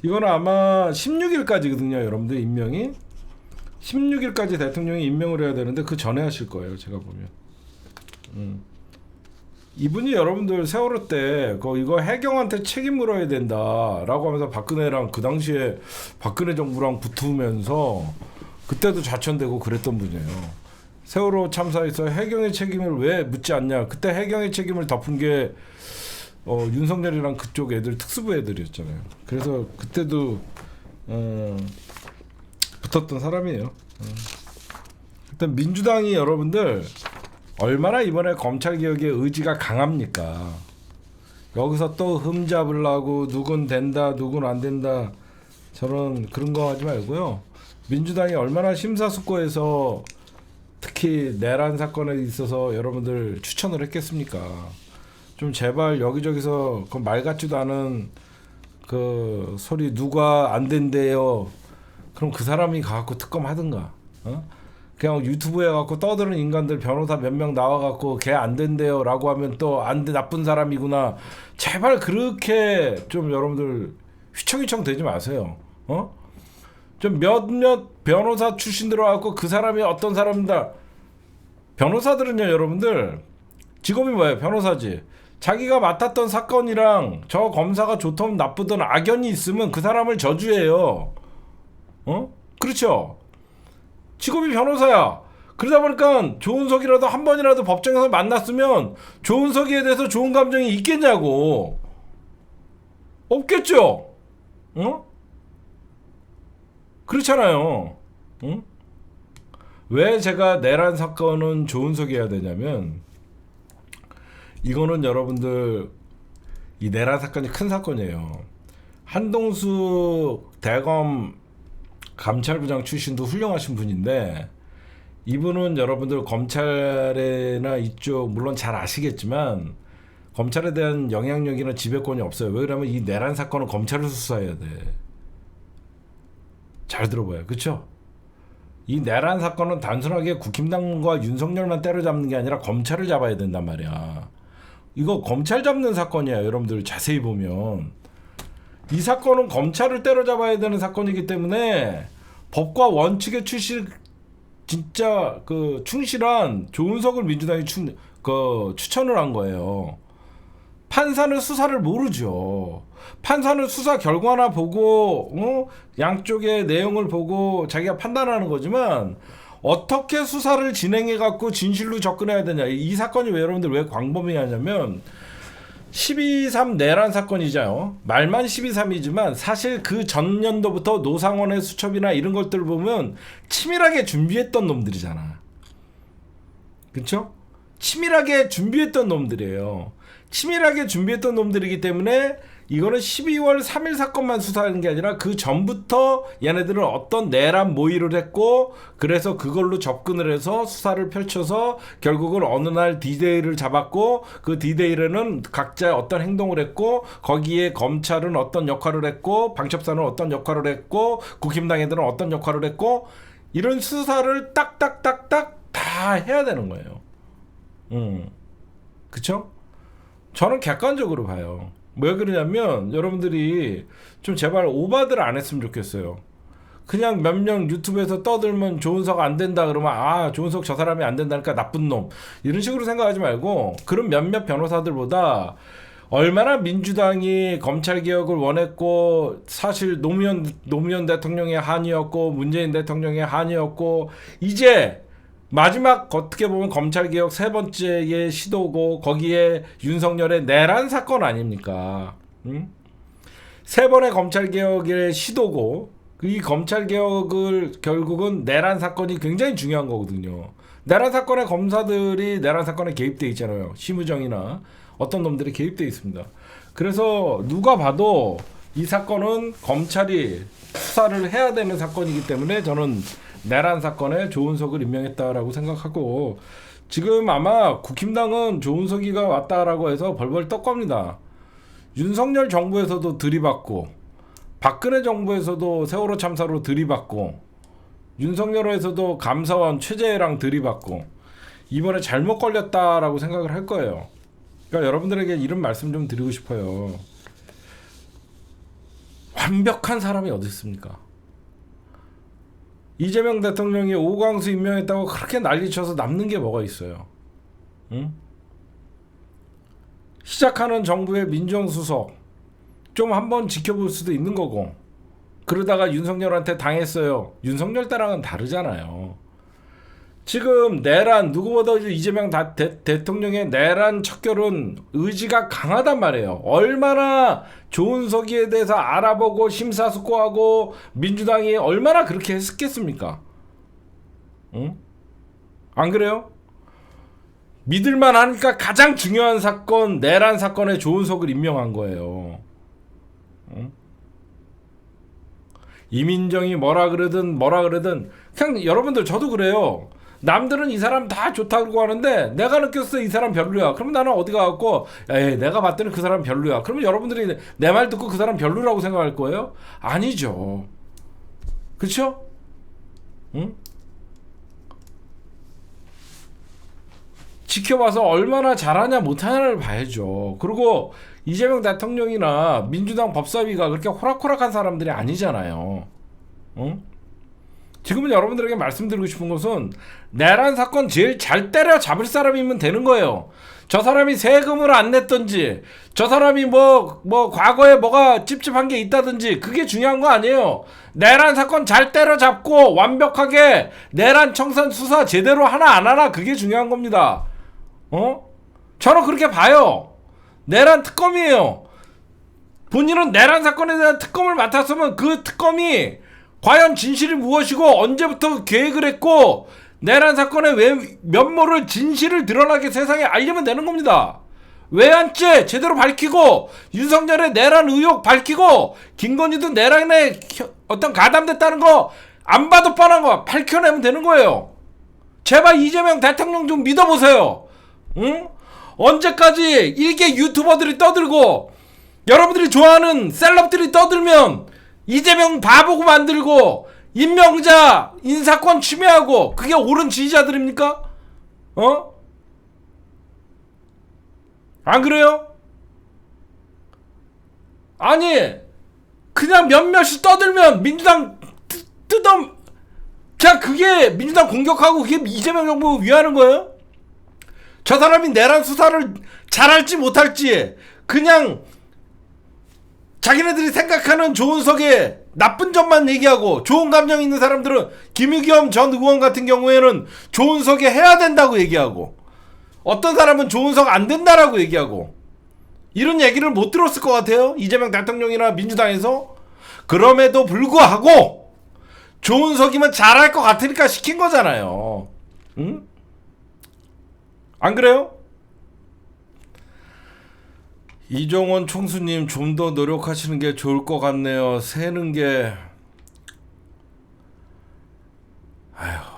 이거는 아마 16일까지거든요, 여러분들 임명이. 16일까지 대통령이 임명을 해야 되는데 그 전에 하실 거예요, 제가 보면. 이분이 여러분들 세월호 때 이거 해경한테 책임 물어야 된다라고 하면서 박근혜랑 그 당시에 박근혜 정부랑 붙으면서 그때도 좌천되고 그랬던 분이에요. 세월호 참사에서 해경의 책임을 왜 묻지 않냐. 그때 해경의 책임을 덮은 게 윤석열이랑 그쪽 애들 특수부 애들이었잖아요. 그래서 그때도 붙었던 사람이에요. 일단 민주당이 여러분들 얼마나 이번에 검찰개혁의 의지가 강합니까? 여기서 또 흠잡으려고 누군 된다 누군 안 된다 그런 거 하지 말고요. 민주당이 얼마나 심사숙고해서 특히 내란 사건에 있어서 여러분들 추천을 했겠습니까? 좀 제발 여기저기서 그 말 같지도 않은 그 소리 누가 안 된대요. 그럼 그 사람이 가갖고 특검 하든가. 그냥 유튜브에 갖고 떠드는 인간들 변호사 몇 명 나와갖고 걔 안 된대요 라고 하면 또 안 돼, 나쁜 사람이구나. 제발 그렇게 좀 여러분들 휘청휘청 되지 마세요. 좀 몇몇 변호사 출신 들어갖고 그 사람이 어떤 사람이다. 변호사들은요, 여러분들 직업이 뭐예요? 변호사지. 자기가 맡았던 사건이랑 저 검사가 좋든 나쁘든 악연이 있으면 그 사람을 저주해요. 그렇죠? 직업이 변호사야. 그러다 보니까 조은석이라도 한 번이라도 법정에서 만났으면 조은석이에 대해서 좋은 감정이 있겠냐고. 없겠죠? 그렇잖아요. 왜 제가 내란 사건은 조은석이 해야 되냐면, 이거는 여러분들 이 내란 사건이 큰 사건이에요. 한동수 대검 감찰부장 출신도 훌륭하신 분인데, 이분은 여러분들 검찰이나 이쪽 물론 잘 아시겠지만 검찰에 대한 영향력이나 지배권이 없어요. 왜 그러면 이 내란 사건은 검찰에서 수사해야 돼. 잘 들어봐요. 그렇죠? 이 내란 사건은 단순하게 국힘당과 윤석열만 때려잡는 게 아니라 검찰을 잡아야 된단 말이야. 이거 검찰 잡는 사건이야. 여러분들 자세히 보면 이 사건은 검찰을 때려잡아야 되는 사건이기 때문에 법과 원칙에 진짜 그 충실한 조은석을 민주당이 추천을 한 거예요. 판사는 수사를 모르죠. 판사는 수사 결과나 보고 양쪽의 내용을 보고 자기가 판단하는 거지만 어떻게 수사를 진행해 갖고 진실로 접근해야 되냐. 이 사건이 왜 여러분들 왜 광범위하냐면 12.3 내란 사건이잖아요. 말만 12.3이지만 사실 그 전년도부터 노상원의 수첩이나 이런 것들을 보면 치밀하게 준비했던 놈들이잖아. 그렇죠? 치밀하게 준비했던 놈들이에요. 치밀하게 준비했던 놈들이기 때문에 이거는 12월 3일 사건만 수사하는 게 아니라 그 전부터 얘네들은 어떤 내란 모의를 했고 그래서 그걸로 접근을 해서 수사를 펼쳐서 결국은 어느 날 D-Day를 잡았고 그 D-Day에는 각자 어떤 행동을 했고 거기에 검찰은 어떤 역할을 했고 방첩사는 어떤 역할을 했고 국힘당 애들은 어떤 역할을 했고 이런 수사를 딱딱딱딱 다 해야 되는 거예요. 그쵸? 저는 객관적으로 봐요. 왜 그러냐면 여러분들이 좀 제발 오바들 안 했으면 좋겠어요. 그냥 몇 명 유튜브에서 떠들면 조은석 안 된다 그러면 아 조은석 저 사람이 안 된다니까 나쁜 놈 이런 식으로 생각하지 말고 그런 몇몇 변호사들보다 얼마나 민주당이 검찰개혁을 원했고 사실 노무현 대통령의 한이었고 문재인 대통령의 한이었고 이제 마지막 어떻게 보면 검찰개혁 세 번째의 시도고 거기에 윤석열의 내란 사건 아닙니까? 세 번의 검찰개혁의 시도고 이 검찰개혁을 결국은 내란 사건이 굉장히 중요한 거거든요. 내란 사건의 검사들이 내란 사건에 개입돼 있잖아요. 심우정이나 어떤 놈들이 개입돼 있습니다. 그래서 누가 봐도 이 사건은 검찰이 수사를 해야 되는 사건이기 때문에 저는 내란 사건에 조은석을 임명했다라고 생각하고 지금 아마 국힘당은 조은석이가 왔다라고 해서 벌벌 떡 겁니다. 윤석열 정부에서도 들이받고 박근혜 정부에서도 세월호 참사로 들이받고 윤석열에서도 감사원 최재해랑 들이받고 이번에 잘못 걸렸다라고 생각을 할 거예요. 그러니까 여러분들에게 이런 말씀 좀 드리고 싶어요. 완벽한 사람이 어디 있습니까? 이재명 대통령이 오광수 임명했다고 그렇게 난리쳐서 남는 게 뭐가 있어요? 응? 시작하는 정부의 민정수석 좀 한번 지켜볼 수도 있는 거고 그러다가 윤석열한테 당했어요. 윤석열 때랑은 다르잖아요. 지금 내란 누구보다 이재명 대통령의 내란 척결은 의지가 강하단 말이에요. 얼마나 조은석이에 대해서 알아보고 심사숙고하고 민주당이 얼마나 그렇게 했겠습니까? 응? 안 그래요? 믿을만 하니까 가장 중요한 사건 내란 사건에 조은석을 임명한 거예요. 응? 이민정이 뭐라 그러든 그냥 여러분들 저도 그래요. 남들은 이 사람 다 좋다고 하는데 내가 느꼈어 이 사람 별로야. 그러면 나는 어디 가갖고 에이 내가 봤더니 그 사람 별로야. 그러면 여러분들이 내 말 듣고 그 사람 별로라고 생각할 거예요? 아니죠. 그렇죠? 응? 지켜봐서 얼마나 잘하냐 못하냐를 봐야죠. 그리고 이재명 대통령이나 민주당 법사위가 그렇게 호락호락한 사람들이 아니잖아요. 응? 지금은 여러분들에게 말씀드리고 싶은 것은 내란 사건 제일 잘 때려 잡을 사람이면 되는 거예요. 저 사람이 세금을 안 냈던지 저 사람이 뭐 과거에 뭐가 찝찝한 게 있다든지 그게 중요한 거 아니에요. 내란 사건 잘 때려잡고 완벽하게 내란 청산 수사 제대로 하나 안 하나 그게 중요한 겁니다. 저는 그렇게 봐요. 내란 특검이에요. 본인은 내란 사건에 대한 특검을 맡았으면 그 특검이 과연 진실이 무엇이고 언제부터 계획을 했고 내란 사건의 면모를 진실을 드러나게 세상에 알리면 되는 겁니다. 외환죄 제대로 밝히고 윤석열의 내란 의혹 밝히고 김건희도 내란에 어떤 가담됐다는 거 안 봐도 뻔한 거 밝혀내면 되는 거예요. 제발 이재명 대통령 좀 믿어보세요. 응? 언제까지 일개 유튜버들이 떠들고 여러분들이 좋아하는 셀럽들이 떠들면 이재명 바보고 만들고 임명자 인사권 침해하고 그게 옳은 지지자들입니까? 어? 안 그래요? 아니 그냥 몇몇이 떠들면 민주당 뜯어 그냥 그게 민주당 공격하고 그게 이재명 정부 위하는 거예요? 저 사람이 내란 수사를 잘할지 못할지 그냥 자기네들이 생각하는 조은석의 나쁜 점만 얘기하고 좋은 감정 있는 사람들은 김의겸 전 의원 같은 경우에는 조은석이 해야 된다고 얘기하고 어떤 사람은 조은석 안 된다라고 얘기하고 이런 얘기를 못 들었을 것 같아요. 이재명 대통령이나 민주당에서. 그럼에도 불구하고 조은석이면 잘할 것 같으니까 시킨 거잖아요. 응? 안 그래요? 이종원 총수님 좀 더 노력하시는 게 좋을 것 같네요. 세는 게 아휴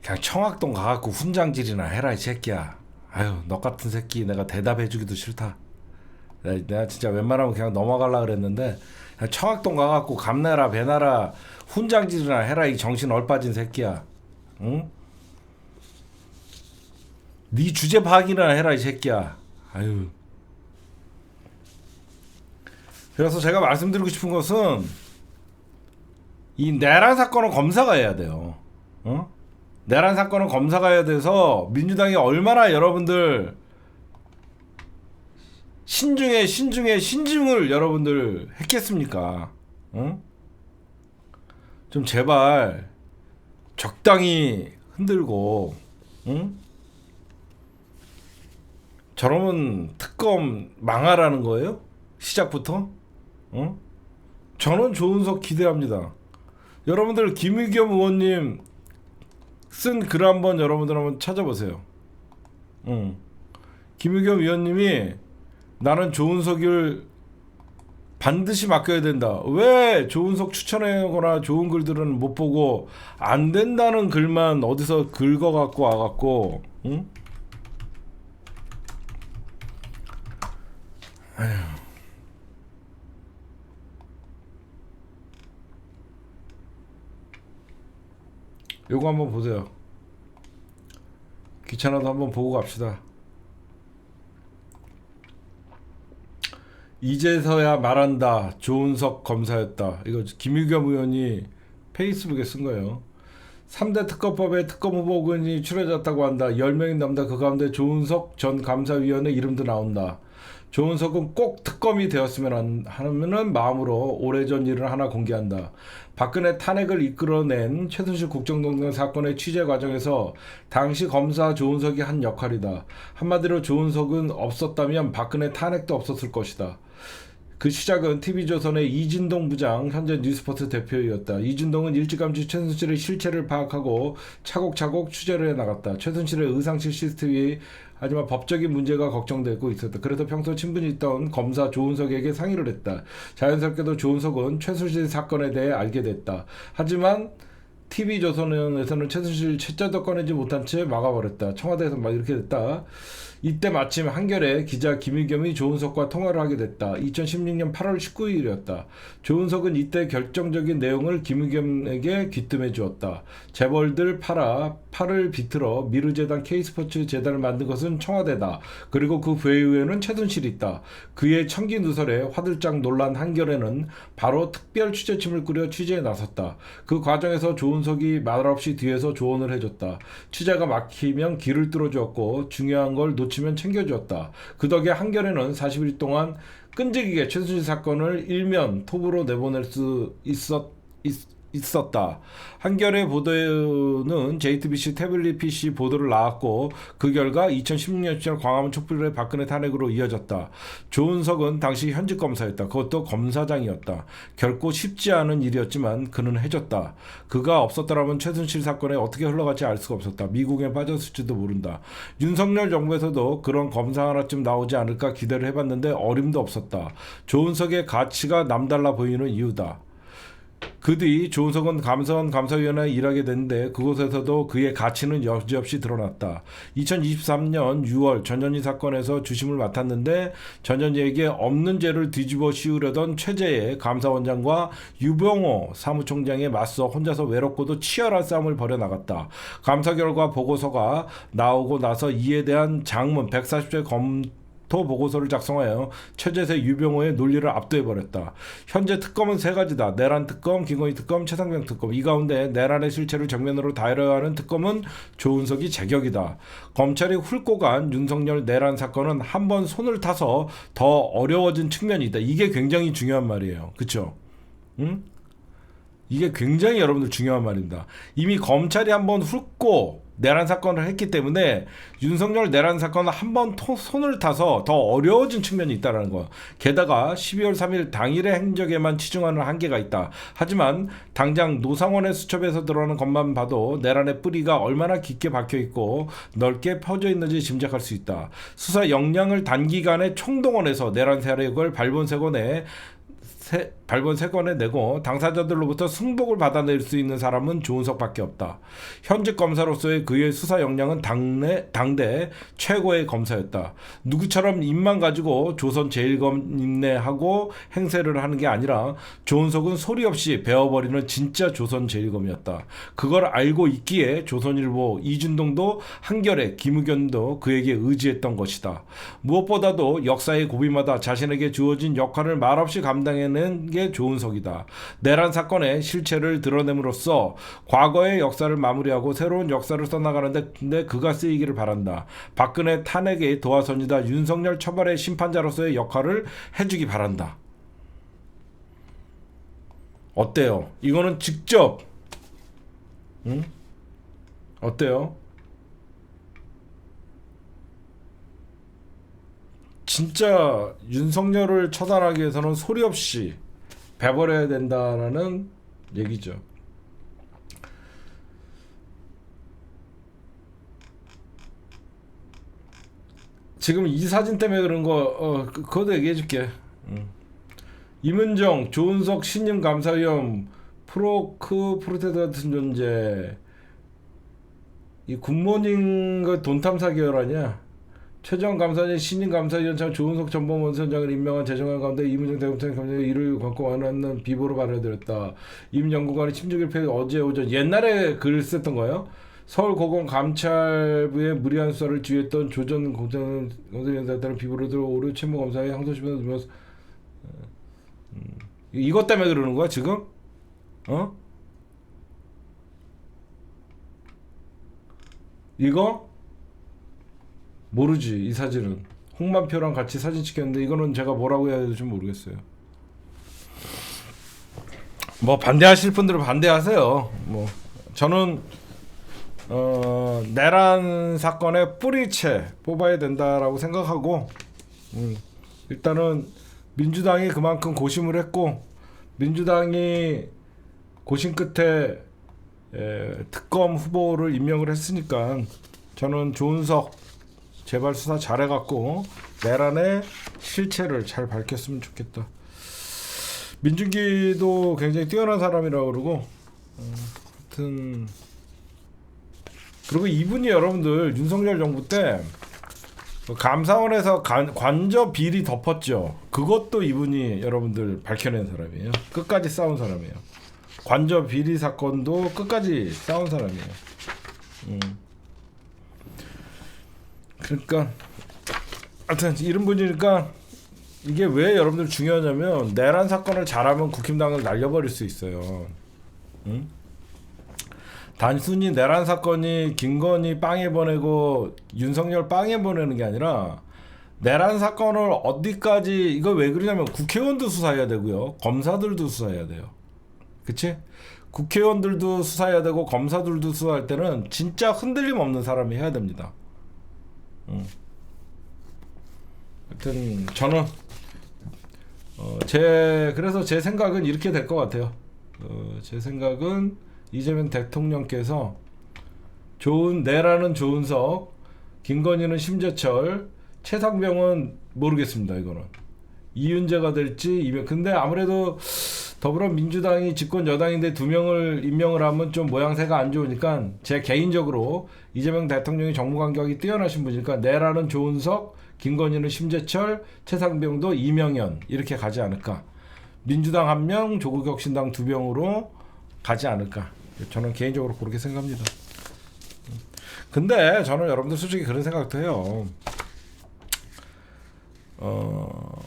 그냥 청학동 가갖고 훈장질이나 해라 이 새끼야. 아유 너 같은 새끼 내가 대답해주기도 싫다. 내가 진짜 웬만하면 그냥 넘어가려 그랬는데 그냥 청학동 가갖고 감내라 배나라 훈장질이나 해라 이 정신 얼빠진 새끼야. 응? 네 주제 파악이나 해라 이 새끼야. 아유. 그래서 제가 말씀드리고 싶은 것은 이 내란 사건은 검사가 해야 돼요. 어? 내란 사건은 검사가 해야 돼서 민주당이 얼마나 여러분들 신중을 여러분들 했겠습니까? 응? 좀 제발 적당히 흔들고 응? 저러면 특검 망하라는 거예요? 시작부터? 응? 저는 조은석 기대합니다. 여러분들 김의겸 의원님 쓴 글 한번 여러분들 한번 찾아보세요. 김의겸 의원님이 나는 조은석을 반드시 맡겨야 된다. 왜 조은석 추천하거나 좋은 글들은 못 보고 안 된다는 글만 어디서 긁어갖고 와갖고 응? 아휴. 요거 한번 보세요. 귀찮아도 한번 보고 갑시다. 이제서야 말한다. 조은석 검사였다. 이거 김의겸 의원이 페이스북에 쓴 거예요. 3대 특검법에 특검 후보 의원이 추려졌다고 한다. 10명이 넘다. 그 가운데 조은석 전 감사위원의 이름도 나온다. 조은석은 꼭 특검이 되었으면 하는 마음으로 오래전 일을 하나 공개한다. 박근혜 탄핵을 이끌어낸 최순실 국정농단 사건의 취재 과정에서 당시 검사 조은석이 한 역할이다. 한마디로 조은석은 없었다면 박근혜 탄핵도 없었을 것이다. 그 시작은 TV조선의 이진동 부장, 현재 뉴스포트 대표이었다. 이진동은 일찌감치 최순실의 실체를 파악하고 차곡차곡 취재를 해나갔다. 최순실의 의상실 CCTV 하지만 법적인 문제가 걱정되고 있었다. 그래서 평소 친분이 있던 검사 조은석에게 상의를 했다. 자연스럽게도 조은석은 최순실 사건에 대해 알게 됐다. 하지만 TV조선에서는 최순실 채자도 꺼내지 못한 채 막아버렸다. 청와대에서 막 이렇게 됐다. 이때 마침 한겨레 기자 김의겸이 조은석과 통화를 하게 됐다. 2016년 8월 19일이었다. 조은석은 이때 결정적인 내용을 김의겸에게 귀뜸해 주었다. 재벌들 팔을 비틀어 미르재단 K스포츠 재단을 만든 것은 청와대다. 그리고 그 배후에는 최순실이 있다. 그의 청기 누설에 화들짝 놀란 한겨레는 바로 특별 취재팀을 꾸려 취재에 나섰다. 그 과정에서 조은석이 말없이 뒤에서 조언을 해줬다. 취재가 막히면 길을 뚫어주었고 중요한 걸 놓치면 챙겨주었다. 그 덕에 한겨레는 40일 동안 끈질기게 최순실 사건을 일면 톱으로 내보낼 수 있었다. 한겨레 보도는 JTBC 태블릿 PC 보도를 나왔고 그 결과 2016년 10월 광화문 촛불의 박근혜 탄핵으로 이어졌다. 조은석은 당시 현직 검사였다. 그것도 검사장이었다. 결코 쉽지 않은 일이었지만 그는 해줬다. 그가 없었더라면 최순실 사건에 어떻게 흘러갈지 알 수가 없었다. 미국에 빠졌을지도 모른다. 윤석열 정부에서도 그런 검사 하나쯤 나오지 않을까 기대를 해봤는데 어림도 없었다. 조은석의 가치가 남달라 보이는 이유다. 그 뒤 조은석은 감사원 감사위원회에 일하게 됐는데 그곳에서도 그의 가치는 여지없이 드러났다. 2023년 6월 전현희 사건에서 주심을 맡았는데 전현희에게 없는 죄를 뒤집어 씌우려던 최재해 감사원장과 유병호 사무총장에 맞서 혼자서 외롭고도 치열한 싸움을 벌여나갔다. 감사 결과 보고서가 나오고 나서 이에 대한 장문 140조 검토 보고서를 작성하여 최재세 유병호의 논리를 압도해버렸다. 현재 특검은 세 가지다. 내란 특검, 김건희 특검, 최상병 특검. 이 가운데 내란의 실체를 정면으로 다뤄야 하는 특검은 조은석이 제격이다. 검찰이 훑고 간 윤석열 내란 사건은 한 번 손을 타서 더 어려워진 측면이 있다. 이게 굉장히 중요한 말이에요. 그쵸? 응? 이게 굉장히 여러분들 중요한 말입니다. 이미 검찰이 한번 훑고 내란 사건을 했기 때문에 윤석열 내란 사건은 한번 손을 타서 더 어려워진 측면이 있다는 거. 게다가 12월 3일 당일의 행적에만 치중하는 한계가 있다. 하지만 당장 노상원의 수첩에서 드러나는 것만 봐도 내란의 뿌리가 얼마나 깊게 박혀있고 넓게 퍼져 있는지 짐작할 수 있다. 수사 역량을 단기간에 총동원해서 내란 세력을 발본세건에 내고 당사자들로부터 승복을 받아낼 수 있는 사람은 조은석밖에 없다. 현직 검사로서의 그의 수사 역량은 당대 최고의 검사였다. 누구처럼 입만 가지고 조선제일검 인내하고 행세를 하는 게 아니라 조은석은 소리 없이 베어버리는 진짜 조선제일검이었다. 그걸 알고 있기에 조선일보 이준동도 한겨레 김의견도 그에게 의지했던 것이다. 무엇보다도 역사의 고비마다 자신에게 주어진 역할을 말없이 감당해낸 게 조은석이다. 내란 사건의 실체를 드러냄으로써 과거의 역사를 마무리하고 새로운 역사를 써나가는데 그가 쓰이기를 바란다. 박근혜 탄핵의 도화선이다. 윤석열 처벌의 심판자로서의 역할을 해주기 바란다. 어때요? 이거는 직접 어때요? 진짜 윤석열을 처단하기 위해서는 소리 없이 배버려야 된다라는 얘기죠. 지금 이 사진 때문에 그런 거 그것도 얘기해 줄게. 임은정, 조은석 신임 감사위원 프로테드 같은 존재. 이 굿모닝 돈 탐사 계열 아니야? 최정 감사님 신임 감사위원장 조은석 전범원선장을 임명한 재정관 가운데 임은정 대검찰 감사위 이를 갖고 완화하는 비보로 발표드렸다. 임 연구관이 침묵일패 어제 오전 옛날에 글 썼던 거예요. 서울고검 감찰부의 무리한 수사를 지휘했던 조전 공장검사에 따른 비보로 들어오르 최무검사의 항소심에서 누면서 이것 때문에 그러는 거야 지금? 이거? 모르지. 이 사진은 홍만표랑 같이 사진 찍혔는데 이거는 제가 뭐라고 해야 될지 모르겠어요. 뭐 반대하실 분들은 반대하세요. 뭐 저는 내란 사건의 뿌리채 뽑아야 된다라고 생각하고 일단은 민주당이 그만큼 고심을 했고 민주당이 고심 끝에 특검 후보를 임명을 했으니까 저는 조은석 제발 수사 잘해갖고 내란의 실체를 잘 밝혔으면 좋겠다. 민준기도 굉장히 뛰어난 사람이라고 그러고 하여튼 그리고 이분이 여러분들 윤석열 정부 때 감사원에서 관저 비리 덮었죠. 그것도 이분이 여러분들 밝혀낸 사람이에요. 끝까지 싸운 사람이에요. 관저 비리 사건도 끝까지 싸운 사람이에요. 그러니까 하여튼 이런 분이니까 이게 왜 여러분들 중요하냐면 내란 사건을 잘하면 국힘당을 날려버릴 수 있어요. 단순히 내란 사건이 김건희 빵에 보내고 윤석열 빵에 보내는 게 아니라 내란 사건을 어디까지 이거 왜 그러냐면 국회의원도 수사해야 되고요. 검사들도 수사해야 돼요. 그치? 국회의원들도 수사해야 되고 검사들도 수사할 때는 진짜 흔들림 없는 사람이 해야 됩니다. 하여튼 저는 그래서 제 생각은 이렇게 될 것 같아요. 제 생각은 이재명 대통령께서 내란은 조은석, 김건희는 심재철, 최상병은 모르겠습니다. 이거는 이윤재가 될지 근데 아무래도 더불어민주당이 집권 여당인데 2명을 임명을 하면 좀 모양새가 안 좋으니까 제 개인적으로 이재명 대통령이 정무감각이 뛰어나신 분이니까 내라는 조은석, 김건희는 심재철, 최상병도 이명현 이렇게 가지 않을까. 민주당 1명, 조국혁신당 2명으로 가지 않을까. 저는 개인적으로 그렇게 생각합니다. 근데 저는 여러분들 솔직히 그런 생각도 해요.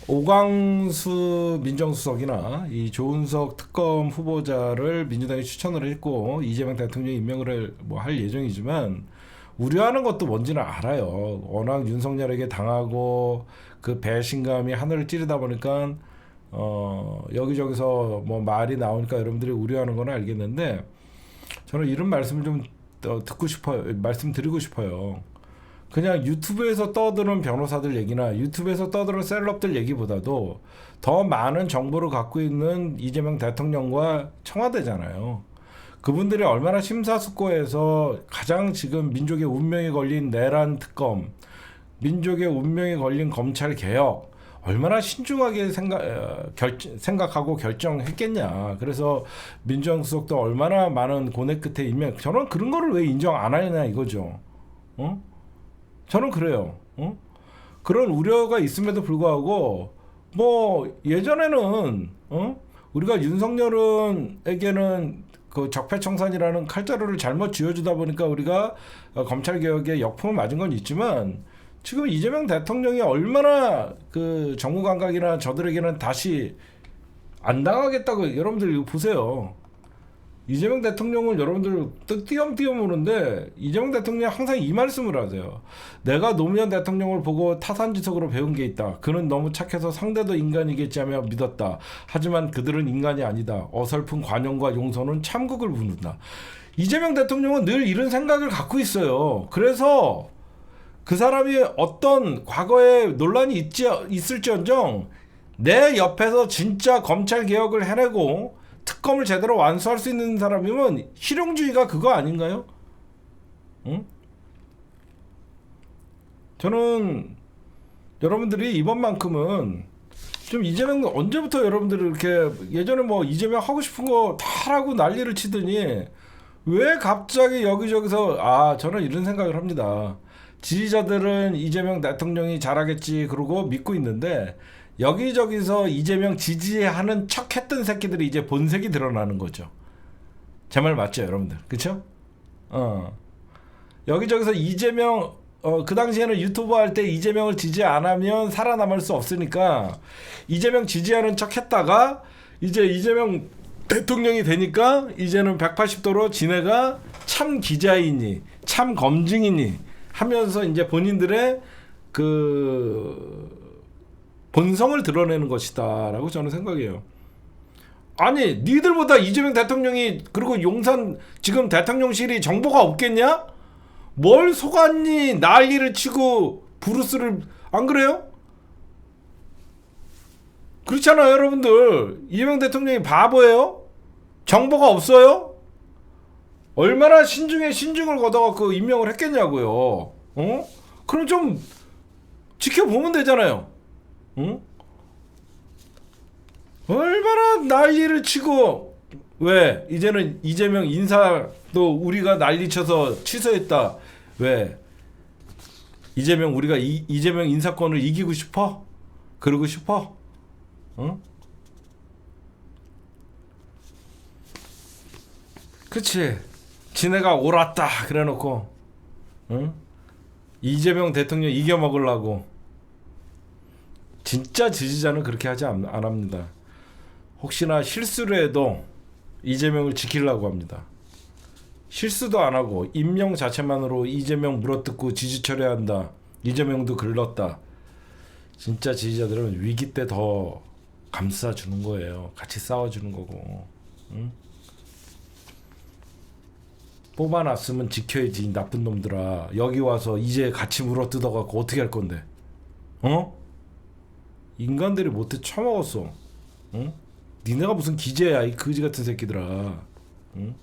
오광수 민정수석이나 이 조은석 특검 후보자를 민주당이 추천을 했고 이재명 대통령이 임명을 할 예정이지만 우려하는 것도 뭔지는 알아요. 워낙 윤석열에게 당하고 그 배신감이 하늘을 찌르다 보니까 여기저기서 뭐 말이 나오니까 여러분들이 우려하는 건 알겠는데 저는 이런 말씀을 좀 듣고 싶어요. 말씀드리고 싶어요. 그냥 유튜브에서 떠드는 변호사들 얘기나 유튜브에서 떠드는 셀럽들 얘기보다도 더 많은 정보를 갖고 있는 이재명 대통령과 청와대잖아요. 그분들이 얼마나 심사숙고해서 가장 지금 민족의 운명이 걸린 내란 특검, 민족의 운명이 걸린 검찰 개혁 얼마나 신중하게 생각하고 결정했겠냐. 그래서 민정수석도 얼마나 많은 고뇌 끝에 임명. 저는 그런 거를 왜 인정 안 하느냐 이거죠. 저는 그래요. 그런 우려가 있음에도 불구하고 뭐 예전에는 우리가 윤석열에게는 그 적폐청산이라는 칼자루를 잘못 쥐어주다 보니까 우리가 검찰 개혁에 역풍을 맞은 건 있지만 지금 이재명 대통령이 얼마나 그 정무 감각이나 저들에게는 다시 안 당하겠다고 여러분들 이거 보세요. 이재명 대통령을 여러분들 띄엄띄엄 오는데 이재명 대통령이 항상 이 말씀을 하세요. 내가 노무현 대통령을 보고 타산지석으로 배운 게 있다. 그는 너무 착해서 상대도 인간이겠지 하며 믿었다. 하지만 그들은 인간이 아니다. 어설픈 관용과 용서는 참국을 부른다. 이재명 대통령은 늘 이런 생각을 갖고 있어요. 그래서 그 사람이 어떤 과거에 논란이 있을지언정 내 옆에서 진짜 검찰 개혁을 해내고 특검을 제대로 완수할 수 있는 사람이면 실용주의가 그거 아닌가요? 응? 저는 여러분들이 이번만큼은 좀 이재명 언제부터 여러분들이 이렇게 예전에 뭐 이재명 하고 싶은 거 다 하고 난리를 치더니 왜 갑자기 여기저기서 저는 이런 생각을 합니다. 지지자들은 이재명 대통령이 잘하겠지 그러고 믿고 있는데 여기저기서 이재명 지지하는 척 했던 새끼들이 이제 본색이 드러나는 거죠. 제 말 맞죠 여러분들? 그쵸? 여기저기서 이재명 그 당시에는 유튜브 할 때 이재명을 지지 안 하면 살아남을 수 없으니까 이재명 지지하는 척 했다가 이제 이재명 대통령이 되니까 이제는 180도로 지네가 참 기자이니 참 검증이니 하면서 이제 본인들의 그 본성을 드러내는 것이다라고 저는 생각해요. 아니 니들보다 이재명 대통령이 그리고 용산 지금 대통령실이 정보가 없겠냐? 뭘 속았니? 난리를 치고 브루스를 안 그래요? 그렇잖아요 여러분들. 이재명 대통령이 바보예요? 정보가 없어요? 얼마나 신중에 신중을 걷어갖고 임명을 했겠냐고요. 그럼 좀 지켜보면 되잖아요. 응? 얼마나 난리를 치고 왜 이제는 이재명 인사도 우리가 난리쳐서 취소했다. 왜 이재명 우리가 이재명 인사권을 이기고 싶어? 그러고 싶어? 응? 그치. 지네가 옳았다 그래놓고 응? 이재명 대통령 이겨먹으려고. 진짜 지지자는 그렇게 하지 안 합니다. 혹시나 실수를 해도 이재명을 지키려고 합니다. 실수도 안 하고 임명 자체만으로 이재명 물어뜯고 지지 처리한다. 이재명도 글렀다. 진짜 지지자들은 위기 때 더 감싸주는 거예요. 같이 싸워주는 거고. 응? 뽑아놨으면 지켜야지 나쁜 놈들아. 여기 와서 이제 같이 물어뜯어갖고 어떻게 할 건데? 인간들이 못해 처먹었어. 응? 니네가 무슨 기재야 이 거지 같은 새끼들아. 응?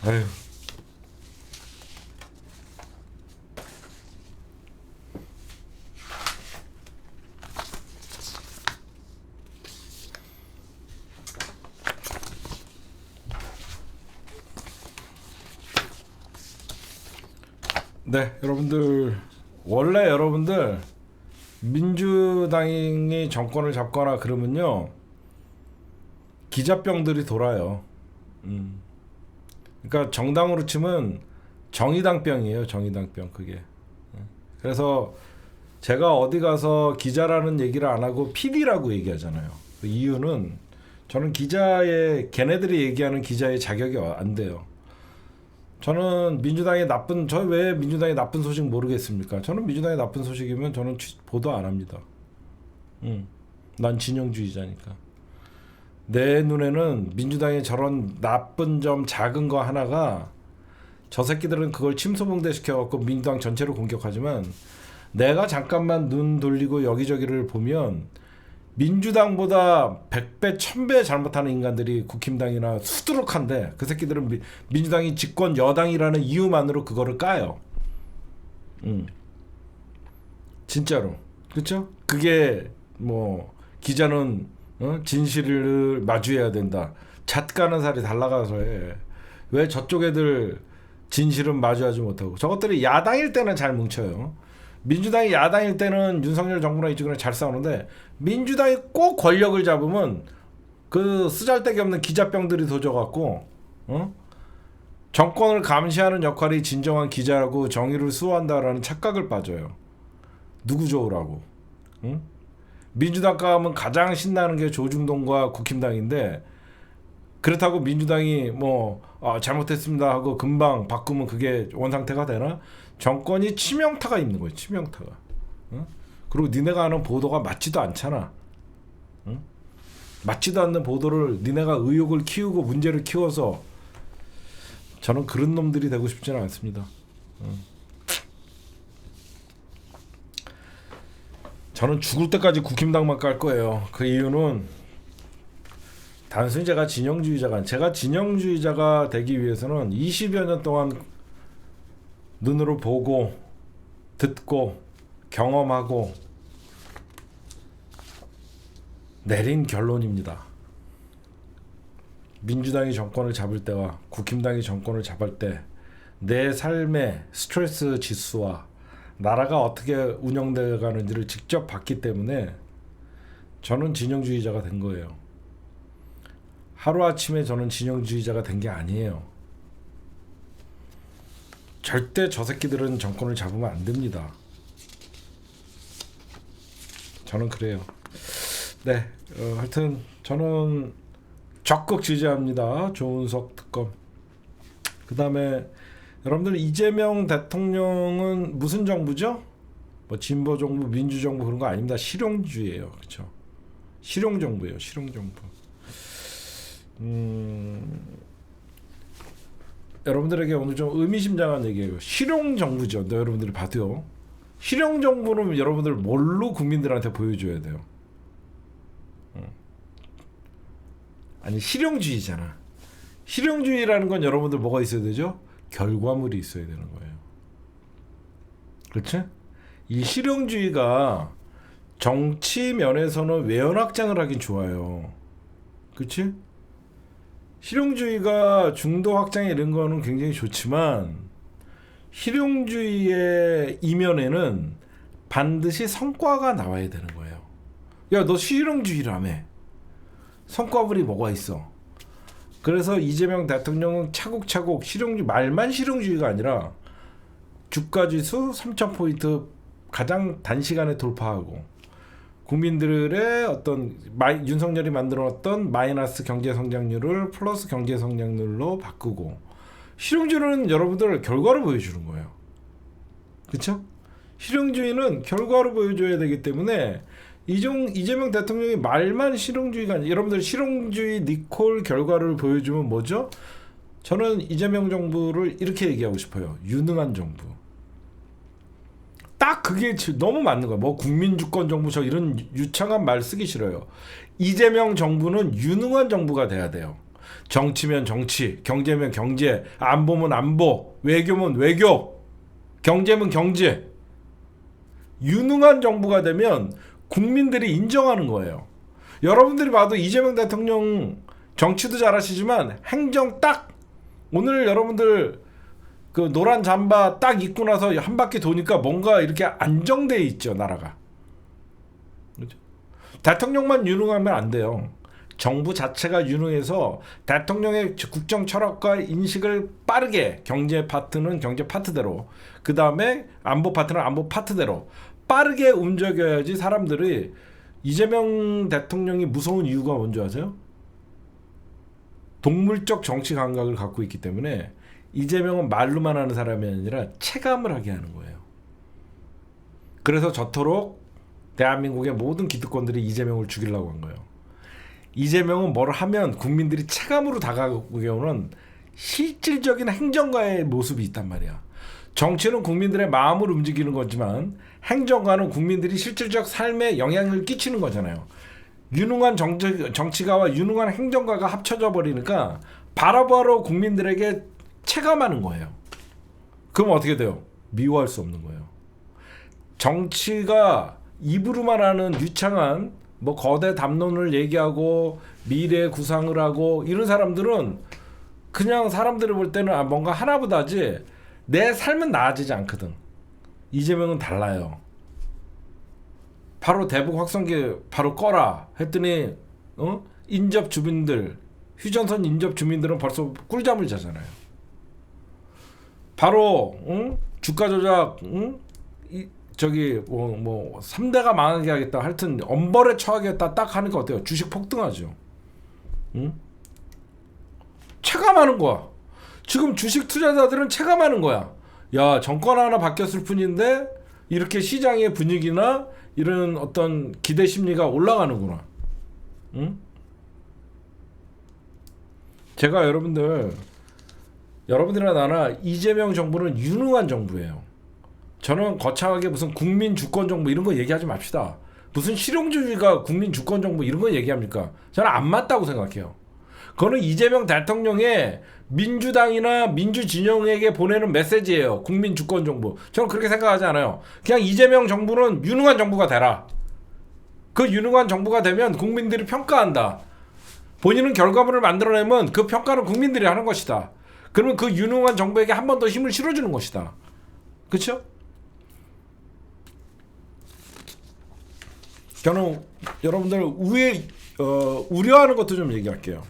아휴. 네, 여러분들 원래 여러분들 민주당이 정권을 잡거나 그러면요 기자병들이 돌아요. 그러니까 정당으로 치면 정의당병이에요. 정의당병 그게. 그래서 제가 어디 가서 기자라는 얘기를 안 하고 PD라고 얘기하잖아요. 그 이유는 저는 걔네들이 얘기하는 기자의 자격이 안 돼요. 저는 민주당의 저 왜 민주당의 나쁜 소식 모르겠습니까? 저는 민주당의 나쁜 소식이면 저는 보도 안 합니다. 난 진영주의자니까. 내 눈에는 민주당의 저런 나쁜 점 작은 거 하나가 저 새끼들은 그걸 침소봉대 시켜갖고 민주당 전체를 공격하지만 내가 잠깐만 눈 돌리고 여기저기를 보면 민주당보다 100배, 1000배 잘못하는 인간들이 국힘당이나 수두룩한데 그 새끼들은 민주당이 집권 여당이라는 이유만으로 그거를 까요. 진짜로. 그렇죠? 그게 뭐 기자는 진실을 마주해야 된다. 잣가는 살이 달라가서 해. 왜 저쪽 애들 진실은 마주하지 못하고 저것들이 야당일 때는 잘 뭉쳐요. 민주당이 야당일 때는 윤석열 정부랑 이쪽이랑 잘 싸우는데 민주당이 꼭 권력을 잡으면 그 쓰잘데기 없는 기자병들이 도져갖고 정권을 감시하는 역할이 진정한 기자라고 정의를 수호한다라는 착각을 빠져요. 누구 좋으라고. 민주당 가면 가장 신나는 게 조중동과 국힘당인데 그렇다고 민주당이 잘못했습니다 하고 금방 바꾸면 그게 원상태가 되나? 정권이 치명타가 있는 거예요. 치명타가. 그리고 니네가 하는 보도가 맞지도 않잖아. 맞지도 않는 보도를 니네가 의혹을 키우고 문제를 키워서 저는 그런 놈들이 되고 싶지는 않습니다. 저는 죽을 때까지 국힘당만 깔 거예요. 그 이유는 단순히 제가 진영주의자가 되기 위해서는 20여 년 동안 눈으로 보고 듣고 경험하고 내린 결론입니다. 민주당이 정권을 잡을 때와 국힘당이 정권을 잡을 때 내 삶의 스트레스 지수와 나라가 어떻게 운영되어 가는지를 직접 봤기 때문에 저는 진영주의자가 된 거예요. 하루아침에 저는 진영주의자가 된 게 아니에요. 절대 저 새끼들은 정권을 잡으면 안 됩니다. 저는 그래요. 네, 하여튼 저는 적극 지지합니다. 조은석 특검. 그 다음에 여러분들 이재명 대통령은 무슨 정부죠? 뭐 진보 정부, 민주 정부 그런 거 아닙니다. 실용주의예요, 그렇죠? 실용 정부예요, 실용 정부. 여러분들에게 오늘 좀 의미심장한 얘기예요. 실용 정부죠. 네, 여러분들이 봐도요. 실용 정부는 여러분들 뭘로 국민들한테 보여줘야 돼요? 아니 실용주의잖아. 실용주의라는 건 여러분들 뭐가 있어야 되죠? 결과물이 있어야 되는 거예요. 그렇지? 이 실용주의가 정치 면에서는 외연 확장을 하긴 좋아요. 그렇지? 실용주의가 중도 확장에 이런 거는 굉장히 좋지만 실용주의의 이면에는 반드시 성과가 나와야 되는 거예요. 야, 너 실용주의라며. 성과물이 뭐가 있어? 그래서 이재명 대통령은 차곡차곡 말만 실용주의가 아니라 주가지수 3,000포인트 가장 단시간에 돌파하고 국민들의 어떤 윤석열이 만들어놨던 마이너스 경제성장률을 플러스 경제성장률로 바꾸고 실용주의는 여러분들 결과를 보여주는 거예요. 그렇죠? 실용주의는 결과를 보여줘야 되기 때문에 이재명 대통령이 말만 실용주의가 아니라 여러분들 실용주의 니콜 결과를 보여주면 뭐죠? 저는 이재명 정부를 이렇게 얘기하고 싶어요. 유능한 정부. 딱 그게 너무 맞는 거야. 뭐 국민주권 정부 저 이런 유창한 말 쓰기 싫어요. 이재명 정부는 유능한 정부가 돼야 돼요. 정치면 정치, 경제면 경제, 안보면 안보, 외교면 외교, 경제면 경제. 유능한 정부가 되면 국민들이 인정하는 거예요. 여러분들이 봐도 이재명 대통령 정치도 잘하시지만 행정 딱 오늘 여러분들 그 노란 잠바 딱 입고 나서 한 바퀴 도니까 뭔가 이렇게 안정돼 있죠, 나라가. 그렇죠? 대통령만 유능하면 안 돼요. 정부 자체가 유능해서 대통령의 국정 철학과 인식을 빠르게, 경제 파트는 경제 파트대로, 그 다음에 안보 파트는 안보 파트대로 빠르게 움직여야지 사람들이. 이재명 대통령이 무서운 이유가 뭔지 아세요? 동물적 정치 감각을 갖고 있기 때문에 이재명은 말로만 하는 사람이 아니라 체감을 하게 하는 거예요. 그래서 저토록 대한민국의 모든 기득권들이 이재명을 죽이려고 한 거예요. 이재명은 뭘 하면 국민들이 체감으로 다가오게 오는 실질적인 행정가의 모습이 있단 말이야. 정치는 국민들의 마음을 움직이는 거지만 행정가는 국민들이 실질적 삶에 영향을 끼치는 거잖아요. 유능한 정치가와 유능한 행정가가 합쳐져 버리니까 바로바로 국민들에게 체감하는 거예요. 그럼 어떻게 돼요? 미워할 수 없는 거예요. 정치가 입으로만 하는 유창한 뭐 거대 담론을 얘기하고 미래 구상을 하고 이런 사람들은 그냥 사람들이 볼 때는 뭔가 하나보다지 내 삶은 나아지지 않거든. 이재명은 달라요. 바로 대북 확성기 바로 꺼라 했더니 인접 주민들, 휴전선 인접 주민들은 벌써 꿀잠을 자잖아요. 바로 주가 조작 저기 뭐 3대가 망하게 하겠다, 하여튼 엄벌에 처하겠다 딱 하니까 어때요? 주식 폭등하죠. 체감하는 거야. 지금 주식 투자자들은 체감하는 거야. 야, 정권 하나 바뀌었을 뿐인데 이렇게 시장의 분위기나 이런 어떤 기대 심리가 올라가는구나. 제가 여러분들이나 나나 이재명 정부는 유능한 정부예요. 저는 거창하게 무슨 국민 주권 정부 이런 거 얘기하지 맙시다. 무슨 실용주의가 국민 주권 정부 이런 거 얘기합니까? 저는 안 맞다고 생각해요. 그거는 이재명 대통령의 민주당이나 민주진영에게 보내는 메시지예요. 국민 주권 정부. 저는 그렇게 생각하지 않아요. 그냥 이재명 정부는 유능한 정부가 되라. 그 유능한 정부가 되면 국민들이 평가한다. 본인은 결과물을 만들어내면 그 평가는 국민들이 하는 것이다. 그러면 그 유능한 정부에게 한 번 더 힘을 실어주는 것이다. 그렇죠? 저는 여러분들 우려하는 것도 좀 얘기할게요.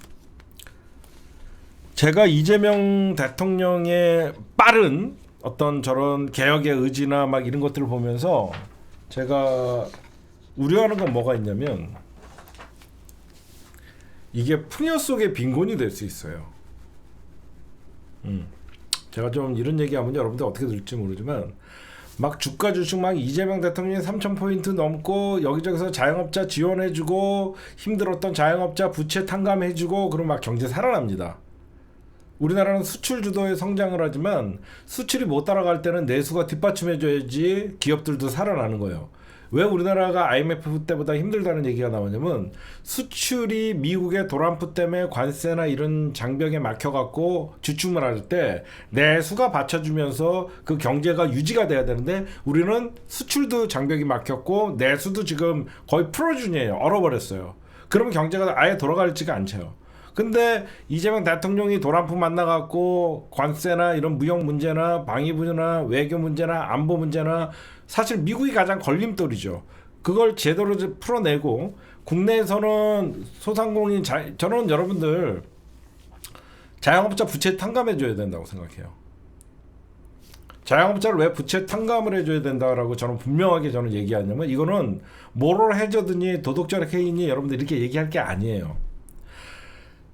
제가 이재명 대통령의 빠른 어떤 저런 개혁의 의지나 막 이런 것들을 보면서 제가 우려하는 건 뭐가 있냐면 이게 풍요 속의 빈곤이 될 수 있어요. 제가 좀 이런 얘기하면 여러분들 어떻게 들을지 모르지만 막 주가 주식 막 이재명 대통령이 3,000포인트 넘고 여기저기서 자영업자 지원해주고 힘들었던 자영업자 부채 탕감해주고 그러면 막 경제 살아납니다. 우리나라는 수출 주도의 성장을 하지만 수출이 못 따라갈 때는 내수가 뒷받침해줘야지 기업들도 살아나는 거예요. 왜 우리나라가 IMF 때보다 힘들다는 얘기가 나오냐면 수출이 미국의 도란프 때문에 관세나 이런 장벽에 막혀갖고 주춤을 할 때 내수가 받쳐주면서 그 경제가 유지가 돼야 되는데 우리는 수출도 장벽이 막혔고 내수도 지금 거의 풀어준이에요. 얼어버렸어요. 그러면 경제가 아예 돌아갈지가 않죠. 근데 이재명 대통령이 도란프 만나갖고 관세나 이런 무역 문제나 방위부나 외교 문제나 안보 문제나 사실 미국이 가장 걸림돌이죠. 그걸 제대로 풀어내고 국내에서는 소상공인 저는 여러분들 자영업자 부채 탕감해줘야 된다고 생각해요. 자영업자를 왜 부채 탕감을 해줘야 된다라고 저는 분명하게 얘기하냐면 이거는 모럴 해저드니 도덕적 해이니 여러분들 이렇게 얘기할 게 아니에요.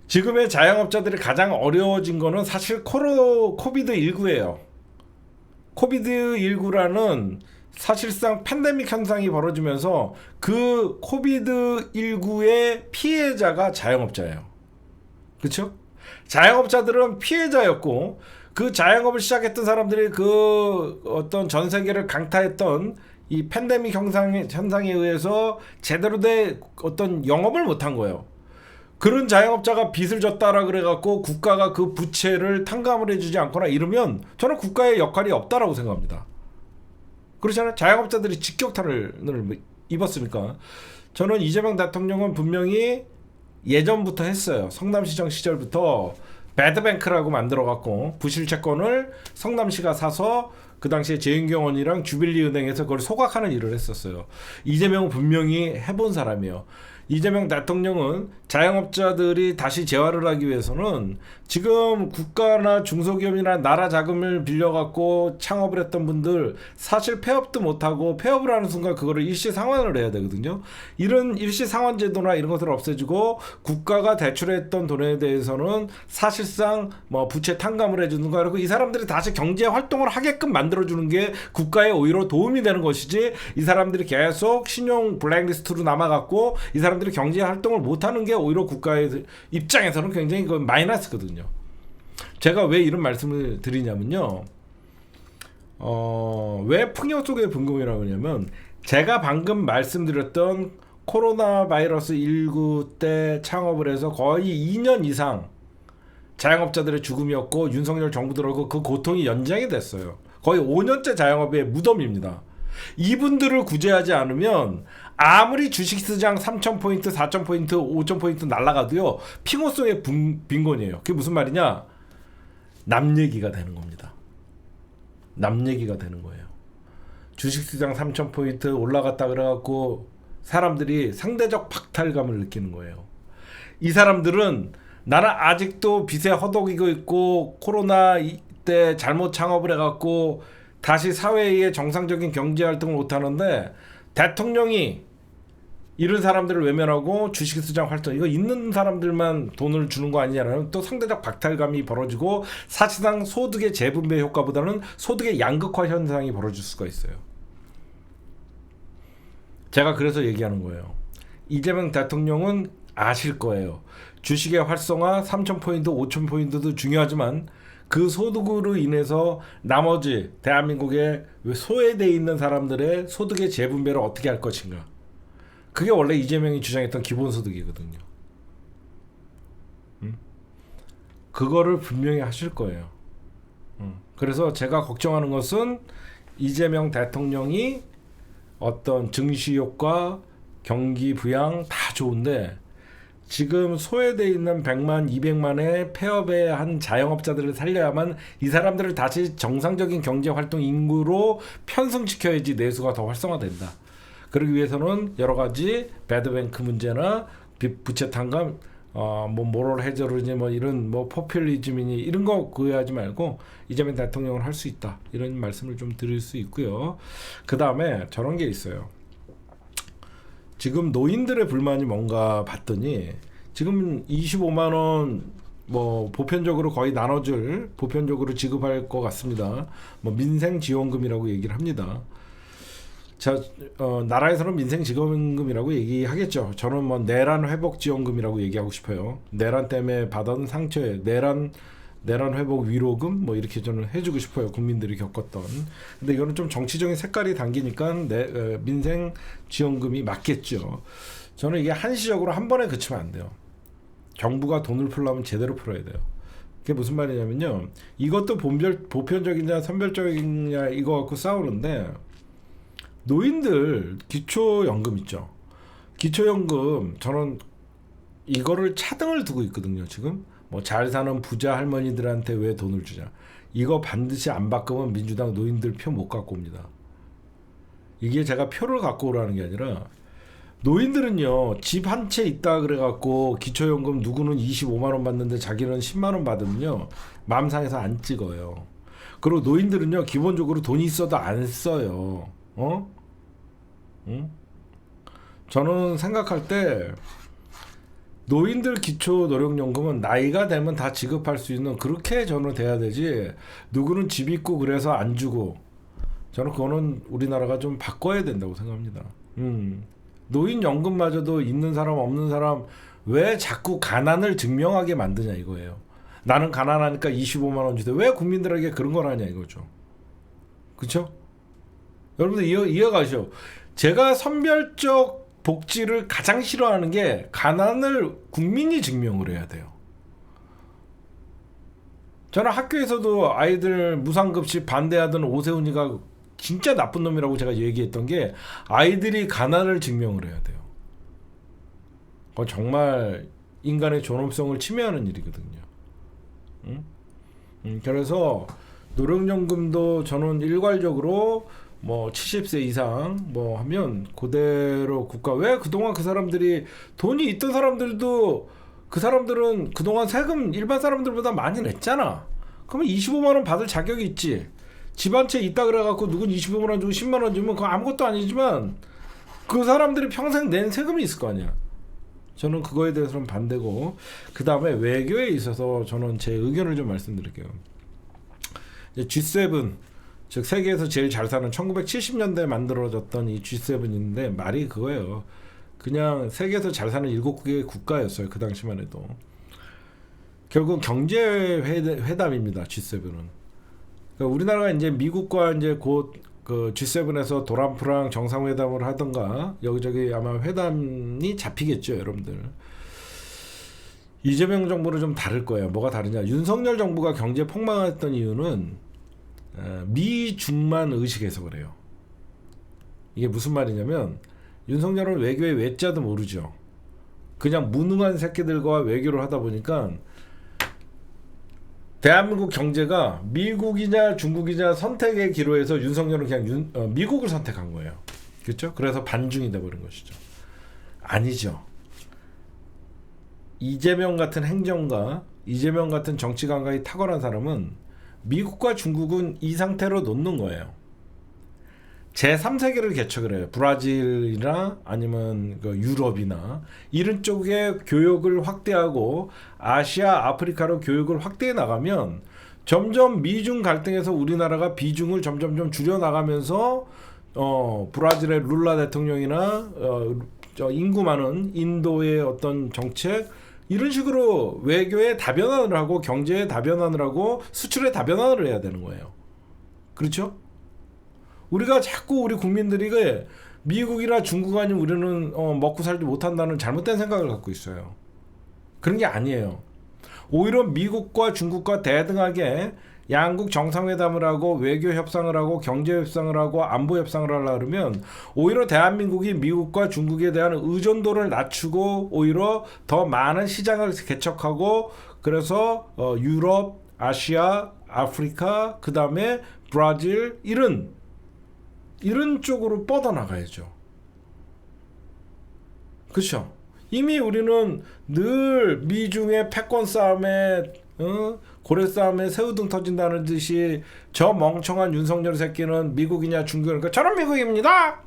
지금의 자영업자들이 가장 어려워진 거는 사실 코비드19예요. 코비드19라는 사실상 팬데믹 현상이 벌어지면서 그 코비드19의 피해자가 자영업자예요. 그렇죠? 자영업자들은 피해자였고 그 자영업을 시작했던 사람들이 그 어떤 전 세계를 강타했던 이 팬데믹 현상에 의해서 제대로 된 어떤 영업을 못한 거예요. 그런 자영업자가 빚을 졌다라 그래갖고 국가가 그 부채를 탕감을 해주지 않거나 이러면 저는 국가의 역할이 없다라고 생각합니다. 그렇잖아요. 자영업자들이 직격탄을 입었으니까. 저는 이재명 대통령은 분명히 예전부터 했어요. 성남시장 시절부터 배드뱅크라고 만들어갖고 부실채권을 성남시가 사서 그 당시에 재인경원이랑 주빌리은행에서 그걸 소각하는 일을 했었어요. 이재명은 분명히 해본 사람이에요. 이재명 대통령은 자영업자들이 다시 재활을 하기 위해서는 지금 국가나 중소기업이나 나라 자금을 빌려갖고 창업을 했던 분들 사실 폐업도 못하고 폐업을 하는 순간 그거를 일시 상환을 해야 되거든요. 이런 일시 상환 제도나 이런 것들을 없애주고 국가가 대출했던 돈에 대해서는 사실상 뭐 부채 탕감을 해주는 거, 그리고 이 사람들이 다시 경제 활동을 하게끔 만들어주는 게 국가에 오히려 도움이 되는 것이지, 이 사람들이 계속 신용 블랙리스트로 남아갖고 이 사람들이 경제 활동을 못하는 게 오히려 국가의 입장에서는 굉장히 그 마이너스거든요. 제가 왜 이런 말씀을 드리냐면요, 왜 풍요 속의 분공이라고 하냐면, 제가 방금 말씀드렸던 코로나 바이러스 19 때 창업을 해서 거의 2년 이상 자영업자들의 죽음이었고, 윤석열 정부 들어오고 그 고통이 연장이 됐어요. 거의 5년째 자영업의 무덤입니다. 이분들을 구제하지 않으면 아무리 주식시장 3,000포인트, 4,000포인트, 5,000포인트 날아가도요, 핑호송의 빈곤이에요. 그게 무슨 말이냐? 남 얘기가 되는 겁니다. 남 얘기가 되는 거예요. 주식시장 3,000포인트 올라갔다 그래갖고 사람들이 상대적 박탈감을 느끼는 거예요. 이 사람들은 나는 아직도 빚에 허덕이고 있고 코로나 때 잘못 창업을 해갖고 다시 사회의 정상적인 경제활동을 못하는데, 대통령이 이런 사람들을 외면하고 주식시장 활동, 이거 있는 사람들만 돈을 주는 거 아니냐라는 또 상대적 박탈감이 벌어지고, 사실상 소득의 재분배 효과보다는 소득의 양극화 현상이 벌어질 수가 있어요. 제가 그래서 얘기하는 거예요. 이재명 대통령은 아실 거예요. 주식의 활성화 3,000포인트, 5,000포인트도 중요하지만 그 소득으로 인해서 나머지 대한민국에 소외되어 있는 사람들의 소득의 재분배를 어떻게 할 것인가. 그게 원래 이재명이 주장했던 기본소득이거든요. 그거를 분명히 하실 거예요. 그래서 제가 걱정하는 것은 이재명 대통령이 어떤 증시효과, 경기 부양 다 좋은데, 지금 소외되어 있는 100만, 200만의 폐업에 한 자영업자들을 살려야만 이 사람들을 다시 정상적인 경제활동 인구로 편성시켜야지 내수가 더 활성화된다. 그러기 위해서는 여러 가지 배드뱅크 문제나 부채 탕감, 뭐 모럴 해저르니 뭐 이런 뭐 포퓰리즘이니 이런 거 구애하지 말고 이재명 대통령을 할 수 있다, 이런 말씀을 좀 드릴 수 있고요. 그 다음에 저런 게 있어요. 지금 노인들의 불만이 뭔가 봤더니, 지금 25만 원 뭐 보편적으로 거의 나눠줄, 보편적으로 지급할 것 같습니다. 뭐 민생지원금이라고 얘기를 합니다. 자, 나라에서는 민생지원금이라고 얘기하겠죠. 저는 뭐 내란 회복지원금이라고 얘기하고 싶어요. 내란 때문에 받은 상처에 내란 회복 위로금 뭐 이렇게 저는 해주고 싶어요. 국민들이 겪었던. 근데 이거는 좀 정치적인 색깔이 담기니까 민생 지원금이 맞겠죠. 저는 이게 한시적으로 한 번에 그치면 안 돼요. 정부가 돈을 풀려면 제대로 풀어야 돼요. 그게 무슨 말이냐면요, 이것도 보편적이냐 선별적이냐 이거 갖고 싸우는데, 노인들 기초연금 있죠. 기초연금 저는 이거를 차등을 두고 있거든요. 지금 뭐 잘 사는 부자 할머니들한테 왜 돈을 주냐, 이거 반드시 안 바꾸면 민주당 노인들 표 못 갖고 옵니다. 이게 제가 표를 갖고 오라는 게 아니라, 노인들은요, 집 한 채 있다 그래갖고 기초연금 누구는 25만 원 받는데 자기는 10만 원 받으면요, 마음 상해서 안 찍어요. 그리고 노인들은요, 기본적으로 돈이 있어도 안 써요. 응? 저는 생각할 때 노인들 기초노령연금은 나이가 되면 다 지급할 수 있는, 그렇게 저는 돼야 되지, 누구는 집 있고 그래서 안 주고, 저는 그거는 우리나라가 좀 바꿔야 된다고 생각합니다. 노인연금마저도 있는 사람 없는 사람 왜 자꾸 가난을 증명하게 만드냐 이거예요. 나는 가난하니까 25만 원 주대. 왜 국민들에게 그런 걸 하냐 이거죠. 그렇죠? 여러분들 이해가시죠? 제가 선별적 복지를 가장 싫어하는 게, 가난을 국민이 증명을 해야 돼요. 저는 학교에서도 아이들 무상급식 반대하던 오세훈이가 진짜 나쁜 놈이라고 제가 얘기했던 게, 아이들이 가난을 증명을 해야 돼요. 그건 정말 인간의 존엄성을 침해하는 일이거든요. 그래서 노령연금도 저는 일괄적으로 뭐 70세 이상 뭐 하면 그대로 국가 왜 그동안 그 사람들이 돈이 있던 사람들도 그 사람들은 그동안 세금 일반 사람들보다 많이 냈잖아. 그러면 25만 원 받을 자격이 있지. 집 한 채 있다 그래갖고 누군 25만 원 주고 10만 원 주면 그거 아무것도 아니지만 그 사람들이 평생 낸 세금이 있을 거 아니야. 저는 그거에 대해서는 반대고 그 다음에 외교에 있어서 저는 제 의견을 좀 말씀드릴게요. G7 즉 세계에서 제일 잘 사는 1970년대에 만들어졌던 이 G7인데 말이 그거예요. 그냥 세계에서 잘 사는 7개의 국가였어요. 그 당시만 해도. 결국 경제 회담입니다. G7은. 그러니까 우리나라가 이제 미국과 이제 곧 그 G7에서 도란프랑 정상회담을 하던가 여기저기 아마 회담이 잡히겠죠, 여러분들. 이재명 정부는 좀 다를 거예요. 뭐가 다르냐? 윤석열 정부가 경제 폭망했던 이유는 미중만 의식해서 그래요. 이게 무슨 말이냐면 윤석열은 외교의 외자도 모르죠. 그냥 무능한 새끼들과 외교를 하다 보니까 대한민국 경제가 미국이냐 중국이냐 선택의 기로에서 윤석열은 그냥 미국을 선택한 거예요. 그렇죠? 그래서 반중이 돼버린 것이죠. 아니죠. 이재명 같은 행정가, 이재명 같은 정치 감각이 탁월한 사람은 미국과 중국은 이 상태로 놓는 거예요. 제3세계를 개척을 해요. 브라질이나 아니면 그 유럽이나 이런 쪽에 교역을 확대하고 아시아, 아프리카로 교역을 확대해 나가면 점점 미중 갈등에서 우리나라가 비중을 점점 좀 줄여 나가면서 브라질의 룰라 대통령이나 인구 많은 인도의 어떤 정책 이런 식으로 외교에 다변화를 하고 경제에 다변화를 하고 수출에 다변화를 해야 되는 거예요. 그렇죠? 우리가 자꾸 우리 국민들이 미국이나 중국 아니면 우리는 먹고 살지 못한다는 잘못된 생각을 갖고 있어요. 그런 게 아니에요. 오히려 미국과 중국과 대등하게 양국 정상회담을 하고 외교 협상을 하고 경제 협상을 하고 안보 협상을 하려고 그러면 오히려 대한민국이 미국과 중국에 대한 의존도를 낮추고 오히려 더 많은 시장을 개척하고 그래서 유럽, 아시아, 아프리카, 그 다음에 브라질 이런 쪽으로 뻗어나가야죠. 그렇죠? 이미 우리는 늘 미중의 패권 싸움에 고래 싸움에 새우등 터진다는 듯이 저 멍청한 윤석열 새끼는 미국이냐 중국이니까 저는 미국입니다.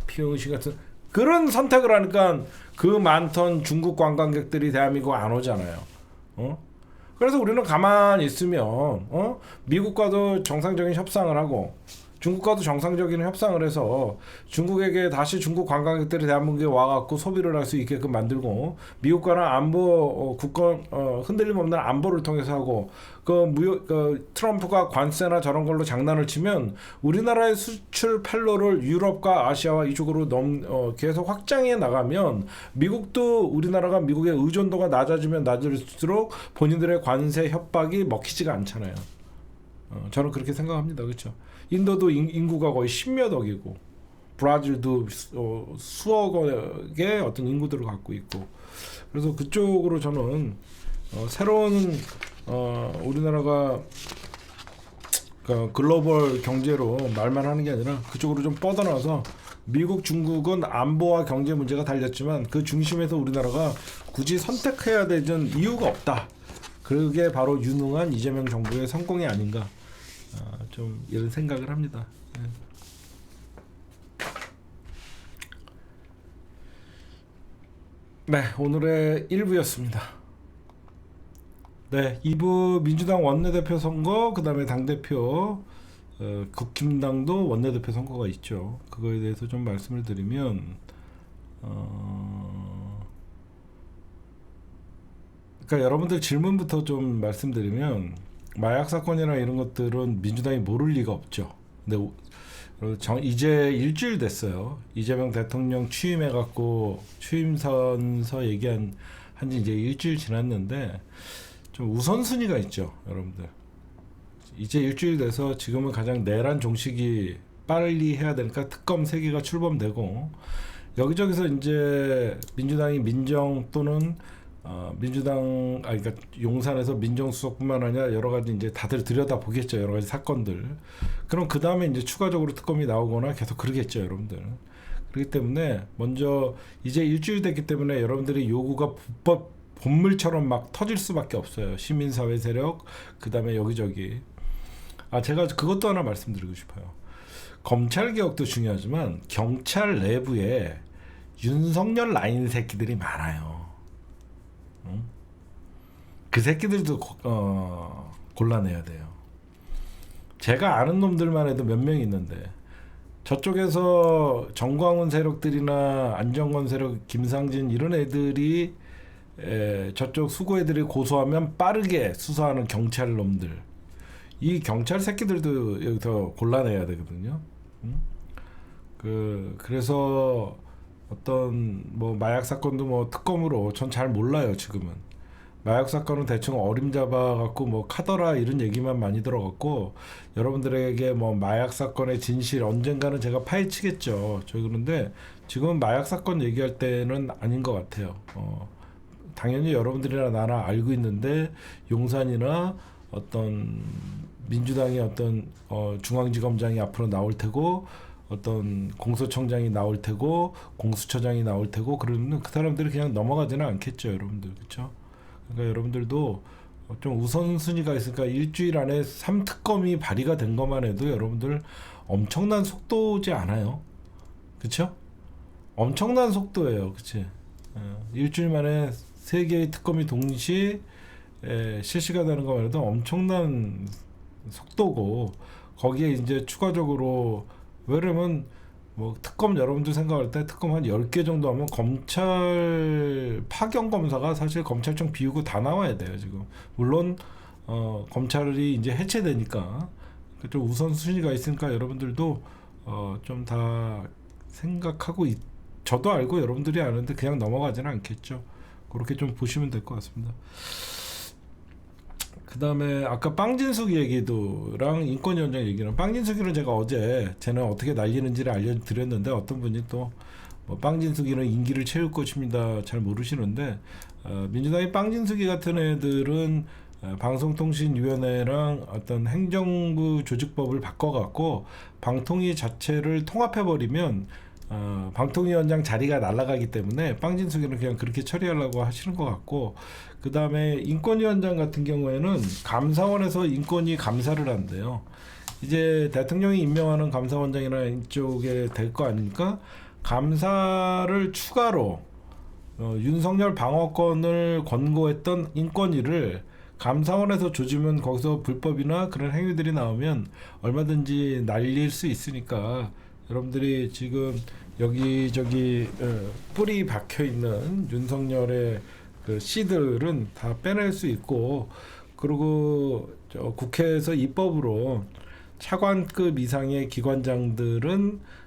비용시 같은 그런 선택을 하니까 그 많던 중국 관광객들이 대한민국 안 오잖아요. 그래서 우리는 가만히 있으면 미국과도 정상적인 협상을 하고 중국과도 정상적인 협상을 해서 중국에게 다시 중국 관광객들이 대한민국에 와갖고 소비를 할 수 있게끔 만들고 미국과는 안보 국권 흔들림 없는 안보를 통해서 하고 트럼프가 관세나 저런 걸로 장난을 치면 우리나라의 수출 판로를 유럽과 아시아와 이쪽으로 계속 확장해 나가면 미국도 우리나라가 미국의 의존도가 낮아지면 낮을수록 본인들의 관세 협박이 먹히지가 않잖아요. 저는 그렇게 생각합니다. 그렇죠? 인도도 인구가 거의 10몇 억이고 브라질도 수억의 어떤 인구들을 갖고 있고 그래서 그쪽으로 저는 새로운 우리나라가 글로벌 경제로 말만 하는 게 아니라 그쪽으로 좀 뻗어나와서 미국, 중국은 안보와 경제 문제가 달렸지만 그 중심에서 우리나라가 굳이 선택해야 되는 이유가 없다. 그게 바로 유능한 이재명 정부의 성공이 아닌가 좀 이런 생각을 합니다. 네, 오늘의 1부였습니다. 네, 2부 민주당 원내대표 선거, 그 다음에 당대표, 국힘당도 원내대표 선거가 있죠. 그거에 대해서 좀 말씀을 드리면, 그러니까 여러분들 질문부터 좀 말씀드리면, 마약 사건이나 이런 것들은 민주당이 모를 리가 없죠. 근데 이제 일주일 됐어요. 이재명 대통령 취임해갖고 취임선서 얘기한 한지 이제 일주일 지났는데 좀 우선순위가 있죠, 여러분들. 이제 일주일 돼서 지금은 가장 내란 종식이 빨리 해야 되니까 특검 3개가 출범되고 여기저기서 이제 민주당이 민정 또는 민주당 그러니까 용산에서 민정수석뿐만 아니라 여러 가지 이제 다들 들여다 보겠죠. 여러 가지 사건들. 그럼 그 다음에 이제 추가적으로 특검이 나오거나 계속 그러겠죠, 여러분들. 그렇기 때문에 먼저 이제 일주일 됐기 때문에 여러분들의 요구가 불법 본물처럼 막 터질 수밖에 없어요. 시민사회 세력, 그 다음에 여기저기. 제가 그것도 하나 말씀드리고 싶어요. 검찰 개혁도 중요하지만 경찰 내부에 윤석열 라인 새끼들이 많아요. 응? 그 새끼들도 골라내야 돼요. 제가 아는 놈들만 해도 몇 명 있는데 저쪽에서 정광훈 세력들이나 안정권 세력, 김상진 이런 애들이 저쪽 수고 애들이 고소하면 빠르게 수사하는 경찰 놈들, 이 경찰 새끼들도 여기서 골라내야 되거든요. 응? 그래서 어떤 뭐 마약 사건도 뭐 특검으로 전 잘 몰라요. 지금은 마약 사건은 대충 어림잡아 갖고 뭐 카더라 이런 얘기만 많이 들어갔고, 여러분들에게 뭐 마약 사건의 진실 언젠가는 제가 파헤치겠죠. 저 그런데 지금 마약 사건 얘기할 때는 아닌 것 같아요. 당연히 여러분들이나 나나 알고 있는데 용산이나 어떤 민주당의 어떤 중앙지검장이 앞으로 나올 테고, 어떤 공소청장이 나올 테고, 공수처장이 나올 테고, 그러면 그 사람들이 그냥 넘어가지는 않겠죠, 여러분들. 그렇죠? 그러니까 여러분들도 좀 우선순위가 있으니까 일주일 안에 3특검이 발의가 된 것만 해도 여러분들 엄청난 속도지 않아요? 그렇죠? 엄청난 속도예요. 그치? 일주일 만에 3개의 특검이 동시에 실시가 되는 것만 해도 엄청난 속도고, 거기에 이제 추가적으로, 왜냐면 뭐 특검 여러분들 생각할 때 특검 한 10개 정도 하면 검찰 파견 검사가 사실 검찰청 비우고 다 나와야 돼요, 지금. 물론 검찰이 이제 해체되니까 좀 우선순위가 있으니까 여러분들도 좀 다 생각하고 저도 알고 여러분들이 아는데 그냥 넘어가지는 않겠죠. 그렇게 좀 보시면 될 것 같습니다. 그 다음에 아까 빵진숙 얘기도랑 인권위원장 얘기는, 빵진숙이는 제가 어제 쟤는 어떻게 날리는지를 알려드렸는데 어떤 분이 또 뭐 빵진숙이는 임기를 채울 것입니다 잘 모르시는데, 민주당의 빵진숙이 같은 애들은 방송통신위원회랑 어떤 행정부 조직법을 바꿔갖고 방통위 자체를 통합해버리면 방통위원장 자리가 날아가기 때문에 빵진숙이는 그냥 그렇게 처리하려고 하시는 것 같고, 그 다음에 인권위원장 같은 경우에는 감사원에서 인권위 감사를 한대요. 이제 대통령이 임명하는 감사원장이나 이쪽에 될 거 아닙니까? 감사를 추가로 윤석열 방어권을 권고했던 인권위를 감사원에서 조지면 거기서 불법이나 그런 행위들이 나오면 얼마든지 날릴 수 있으니까, 여러분들이 지금 여기저기 뿌리 박혀 있는 윤석열의 그 씨들은 다 빼낼 수 있고, 그리고 국회에서 입법으로 차관급 이상의 기관장들은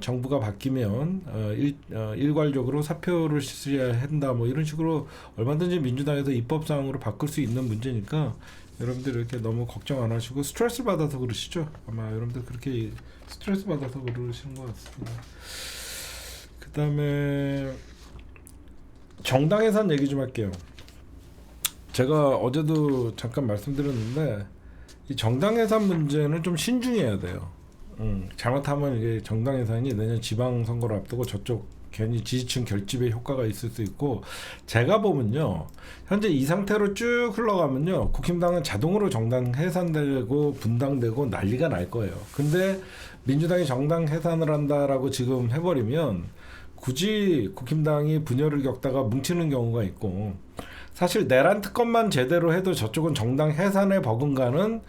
정부가 바뀌면 일괄적으로 사표를 쓰셔야 한다, 뭐 이런 식으로 얼마든지 민주당에서 입법사항으로 바꿀 수 있는 문제니까 여러분들 이렇게 너무 걱정 안 하시고, 스트레스 받아서 그러시죠? 아마 여러분들 그렇게 스트레스 받아서 그러시는 것 같습니다. 그 다음에 정당 예산 얘기 좀 할게요. 제가 어제도 잠깐 말씀드렸는데 이 정당 예산 문제는 좀 신중해야 돼요. 잘못하면 이게 정당 예산이 내년 지방선거를 앞두고 저쪽 괜히 지지층 결집에 효과가 있을 수 있고, 제가 보면요, 현재 이 상태로 쭉 흘러가면요, 국힘당은 자동으로 정당 해산되고 분당되고 난리가 날 거예요. 근데 민주당이 정당 해산을 한다라고 지금 해버리면 굳이 국힘당이 분열을 겪다가 뭉치는 경우가 있고, 사실 내란 특검만 제대로 해도 저쪽은 정당 해산에 버금가는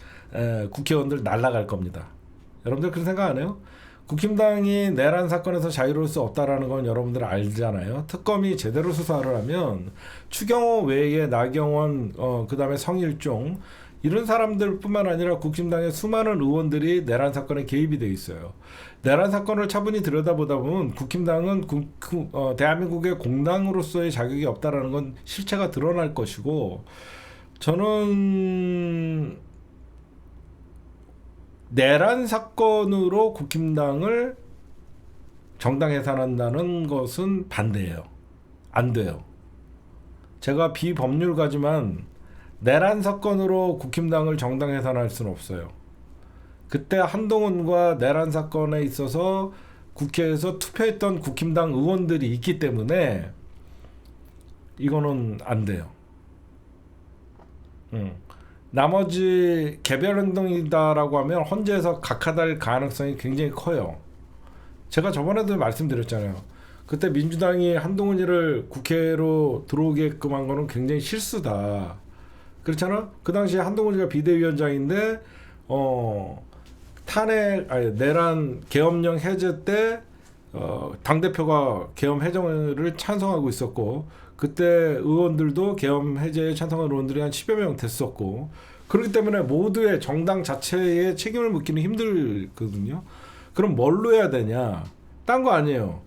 국회의원들 날아갈 겁니다. 여러분들 그런 생각 안 해요? 국힘당이 내란 사건에서 자유로울 수 없다라는 건 여러분들 알잖아요. 특검이 제대로 수사를 하면 추경호 외에 나경원, 그 다음에 성일종 이런 사람들뿐만 아니라 국힘당의 수많은 의원들이 내란 사건에 개입이 돼 있어요. 내란 사건을 차분히 들여다보다 보면 국힘당은 대한민국의 공당으로서의 자격이 없다라는 건 실체가 드러날 것이고, 저는 내란 사건으로 국힘당을 정당 해산한다는 것은 반대예요. 안 돼요. 제가 비법률가지만 내란 사건으로 국힘당을 정당 해산할 수는 없어요. 그때 한동훈과 내란 사건에 있어서 국회에서 투표했던 국힘당 의원들이 있기 때문에 이거는 안 돼요. 나머지 개별 행동이다라고 하면 헌재에서 각하될 가능성이 굉장히 커요. 제가 저번에도 말씀드렸잖아요. 그때 민주당이 한동훈이를 국회로 들어오게끔 한 거는 굉장히 실수다. 그렇잖아? 그 당시에 한동훈이가 비대위원장인데 내란 계엄령 해제 때 당대표가 계엄 해제를 찬성하고 있었고, 그때 의원들도 계엄 해제에 찬성한 의원들이 한 10여 명 됐었고, 그렇기 때문에 모두의 정당 자체에 책임을 묻기는 힘들거든요. 그럼 뭘로 해야 되냐? 딴 거 아니에요.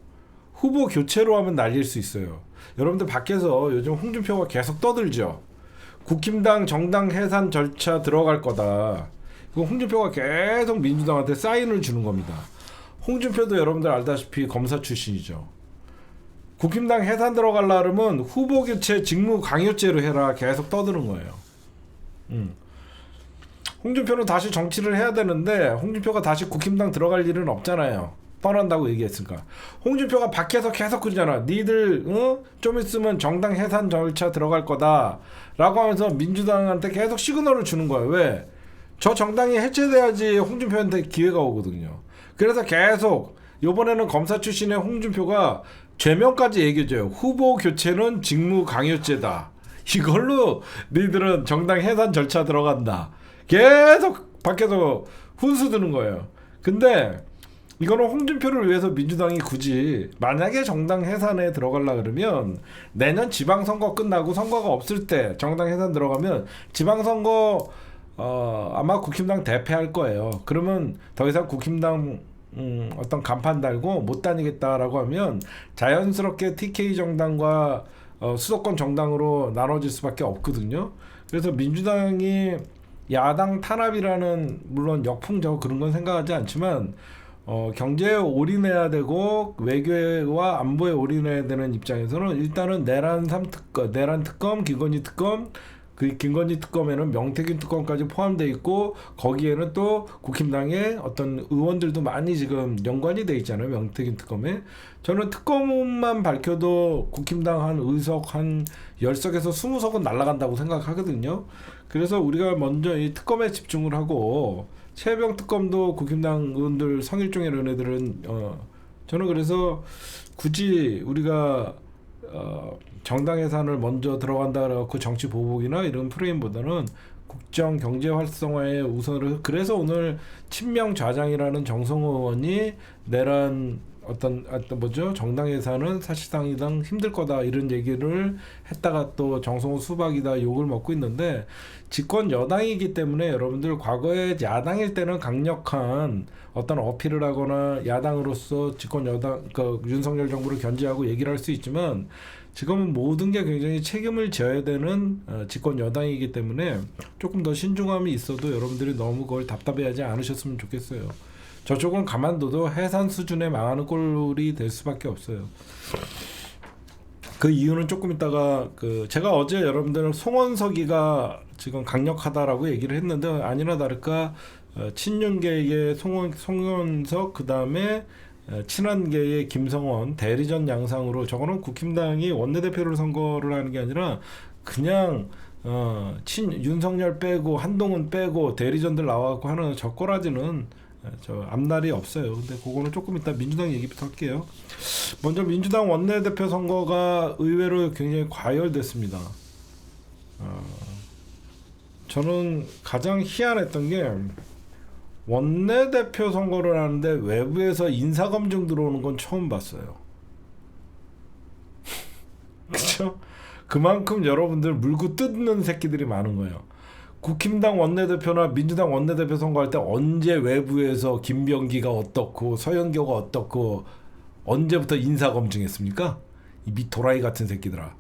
후보 교체로 하면 날릴 수 있어요. 여러분들 밖에서 요즘 홍준표가 계속 떠들죠. 국힘당 정당 해산 절차 들어갈 거다. 이거 홍준표가 계속 민주당한테 사인을 주는 겁니다. 홍준표도 여러분들 알다시피 검사 출신이죠. 국힘당 해산 들어갈라 그러면 후보 교체 직무 강요죄로 해라 계속 떠드는 거예요. 홍준표는 다시 정치를 해야 되는데 홍준표가 다시 국힘당 들어갈 일은 없잖아요. 떠난다고 얘기했으니까. 홍준표가 밖에서 계속 그러잖아. 니들 좀 있으면 정당 해산 절차 들어갈 거다 라고 하면서 민주당한테 계속 시그널을 주는 거예요. 왜? 저 정당이 해체돼야지 홍준표한테 기회가 오거든요. 그래서 계속 이번에는 검사 출신의 홍준표가 죄명까지 얘기해줘요. 후보 교체는 직무 강요죄다. 이걸로 너희들은 정당 해산 절차 들어간다. 계속 밖에서 훈수 드는 거예요. 근데 이거는 홍준표를 위해서 민주당이 굳이 만약에 정당 해산에 들어가려 그러면 내년 지방선거 끝나고 선거가 없을 때 정당 해산 들어가면 지방선거 아마 국힘당 대패할 거예요. 그러면 더 이상 국힘당 어떤 간판 달고 못 다니겠다라고 하면 자연스럽게 TK 정당과 수도권 정당으로 나눠질 수밖에 없거든요. 그래서 민주당이 야당 탄압이라는 물론 역풍적 그런 건 생각하지 않지만 경제에 올인해야 되고 외교와 안보에 올인해야 되는 입장에서는 일단은 내란 특검, 김건희 특검, 그 김건희 특검에는 명태균 특검까지 포함되어 있고 거기에는 또 국힘당의 어떤 의원들도 많이 지금 연관이 돼 있잖아요. 명태균 특검에. 저는 특검만 밝혀도 국힘당 한 의석 한 10석에서 20석은 날아간다고 생각하거든요. 그래서 우리가 먼저 이 특검에 집중을 하고 최혜병 특검도 국힘당 의원들 성일종의 이런 애들은 저는 그래서 굳이 우리가 정당 해산을 먼저 들어간다라고 그 정치 보복이나 이런 프레임보다는 국정 경제 활성화에 우선을, 그래서 오늘 친명 좌장이라는 정성호 의원이 내란 어떤 정당 해산은 사실상이당 힘들 거다 이런 얘기를 했다가 또 정성호 수박이다 욕을 먹고 있는데, 집권 여당이기 때문에 여러분들 과거에 야당일 때는 강력한 어떤 어필을 하거나 야당으로서 집권 여당 윤석열 정부를 견제하고 얘기를 할 수 있지만 지금은 모든 게 굉장히 책임을 져야 되는 집권 여당이기 때문에 조금 더 신중함이 있어도 여러분들이 너무 그걸 답답해하지 않으셨으면 좋겠어요. 저쪽은 가만둬도 해산 수준에 망하는 꼴이 될 수밖에 없어요. 그 이유는 조금 있다가 제가 어제 여러분들 송원석이가 지금 강력하다라고 얘기를 했는데 아니나 다를까 친윤계의 송원석 그 다음에 친한계의 김성원 대리전 양상으로, 저거는 국힘당이 원내대표를 선거를 하는 게 아니라 그냥 윤석열 빼고 한동훈 빼고 대리전들 나와갖고 하는 저 꼬라지는 저 앞날이 없어요. 근데 그거는 조금 이따 민주당 얘기부터 할게요. 먼저 민주당 원내대표 선거가 의외로 굉장히 과열됐습니다. 저는 가장 희한했던 게 원내대표 선거를 하는데 외부에서 인사검증 들어오는 건 처음 봤어요. 그쵸? 그만큼 여러분들 물고 뜯는 새끼들이 많은 거예요. 국힘당 원내대표나 민주당 원내대표 선거할 때 언제 외부에서 김병기가 어떻고 서영교가 어떻고 언제부터 인사검증했습니까? 이 밑도라이 같은 새끼들아.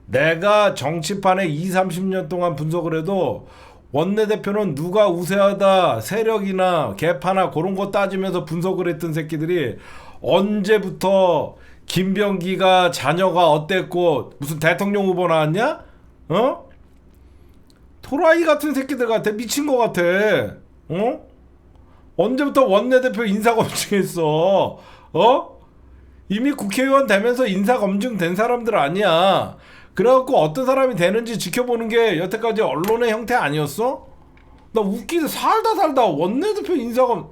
내가 정치판에 20-30년 동안 분석을 해도 원내대표는 누가 우세하다 세력이나 개파나 그런 거 따지면서 분석을 했던 새끼들이 언제부터 김병기가 자녀가 어땠고 무슨 대통령 후보 나왔냐? 어? 토라이 같은 새끼들 같아. 미친 거 같아. 어? 언제부터 원내대표 인사검증했어? 어? 이미 국회의원 되면서 인사검증 된 사람들 아니야. 그래갖고 어떤 사람이 되는지 지켜보는 게 여태까지 언론의 형태 아니었어? 나 웃기다 살다 원내대표 인사검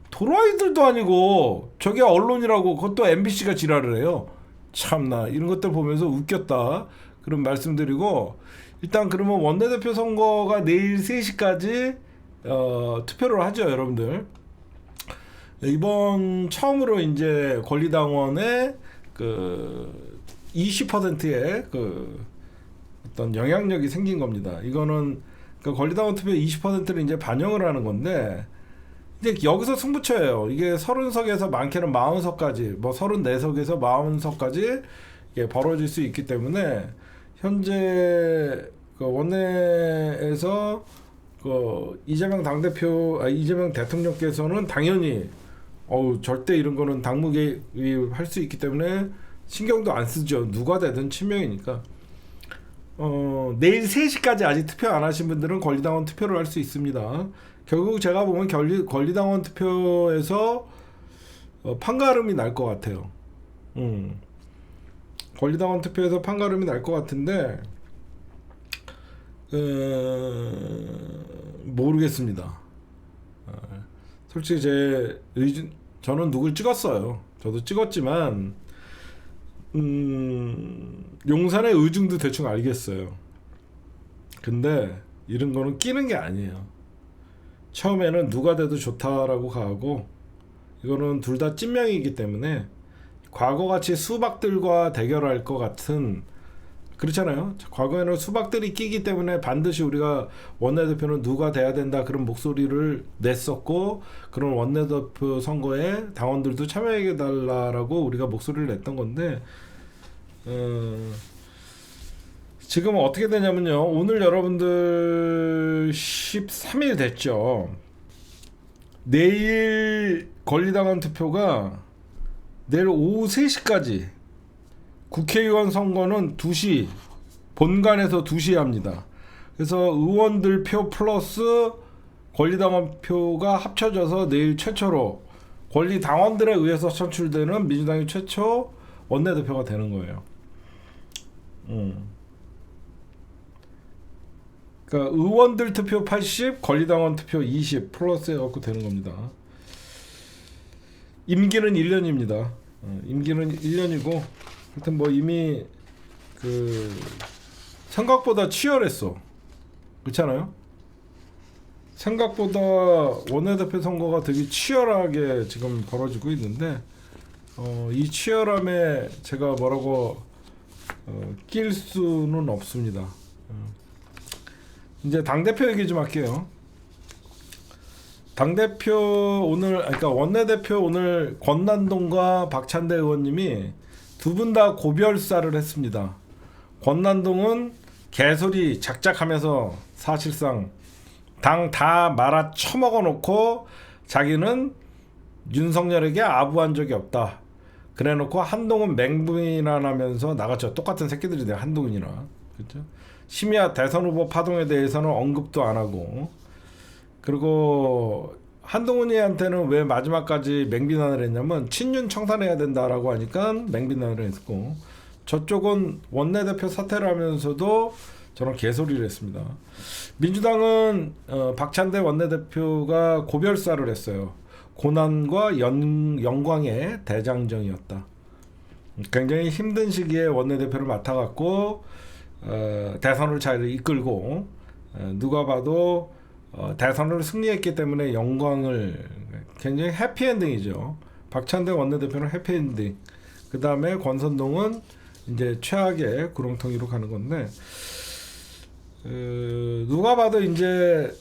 도라이들도 아니고 저게 언론이라고 그것도 MBC가 지랄을 해요. 참나 이런 것들 보면서 웃겼다 그런 말씀드리고, 일단 그러면 원내대표 선거가 내일 3시까지 투표를 하죠 여러분들. 이번 처음으로 이제 권리당원의 그 20%의 그 어떤 영향력이 생긴 겁니다. 이거는 그 권리당원 투표 20%를 이제 반영을 하는 건데, 이제 여기서 승부처예요. 이게 30석에서 많게는 40석까지, 뭐 34석에서 40석까지 이게 벌어질 수 있기 때문에 현재 그 원내에서 그 이재명 이재명 대통령께서는 당연히 절대 이런 거는 당무 개입할 수 있기 때문에 신경도 안 쓰죠. 누가 되든 친명이니까. 내일 3시까지 아직 투표 안 하신 분들은 권리당원 투표를 할 수 있습니다. 결국 제가 보면 권리당원 투표에서 판가름이 날 것 같아요. 권리당원 투표에서 판가름이 날 것 같은데 모르겠습니다. 솔직히 저는 누굴 찍었어요. 저도 찍었지만 용산의 의중도 대충 알겠어요. 근데 이런 거는 끼는 게 아니에요. 처음에는 누가 돼도 좋다라고 가고, 이거는 둘 다 찐명이기 때문에 과거같이 수박들과 대결할 것 같은, 그렇잖아요. 과거에는 수박들이 끼기 때문에 반드시 우리가 원내대표는 누가 돼야 된다 그런 목소리를 냈었고, 그런 원내대표 선거에 당원들도 참여해달라고 우리가 목소리를 냈던 건데, 지금 어떻게 되냐면요, 오늘 여러분들 13일 됐죠. 내일 권리당원 투표가 내일 오후 3시까지, 국회의원 선거는 2시, 본관에서 2시에 합니다. 그래서 의원들 표 플러스 권리당원 표가 합쳐져서 내일 최초로 권리당원들에 의해서 선출되는 민주당이 최초 원내대표가 되는 거예요. 그러니까 의원들 투표 80, 권리당원 투표 20 플러스 해갖고 되는 겁니다. 임기는 1년입니다. 임기는 1년이고, 하여튼 뭐 이미 그 생각보다 치열했어. 그렇잖아요? 생각보다 원내대표 선거가 되게 치열하게 지금 벌어지고 있는데, 이 치열함에 제가 뭐라고 낄 수는 없습니다. 이제 당대표 얘기 좀 할게요. 당대표 그러니까 원내대표 오늘 권난동과 박찬대 의원님이 두 분 다 고별사를 했습니다. 권난동은 개소리 작작하면서 사실상 당 다 말아 처먹어 놓고 자기는 윤석열에게 아부한 적이 없다. 그래 놓고 한동훈 맹비난하면서 나갔죠. 똑같은 새끼들이네, 한동훈이나. 그렇죠? 심야 대선 후보 파동에 대해서는 언급도 안 하고, 그리고 한동훈이한테는 왜 마지막까지 맹비난을 했냐면 친윤 청산해야 된다라고 하니까 맹비난을 했고, 저쪽은 원내대표 사퇴를 하면서도 저런 개소리를 했습니다. 민주당은 박찬대 원내대표가 고별사를 했어요. 고난과 영광의 대장정이었다. 굉장히 힘든 시기에 원내대표를 맡아갖고 대선을 잘 이끌고, 누가 봐도 대선을 승리했기 때문에 영광을, 굉장히 해피엔딩이죠. 박찬대 원내대표는 해피엔딩. 그 다음에 권선동은 이제 최악의 구렁텅이로 가는 건데, 누가 봐도 이제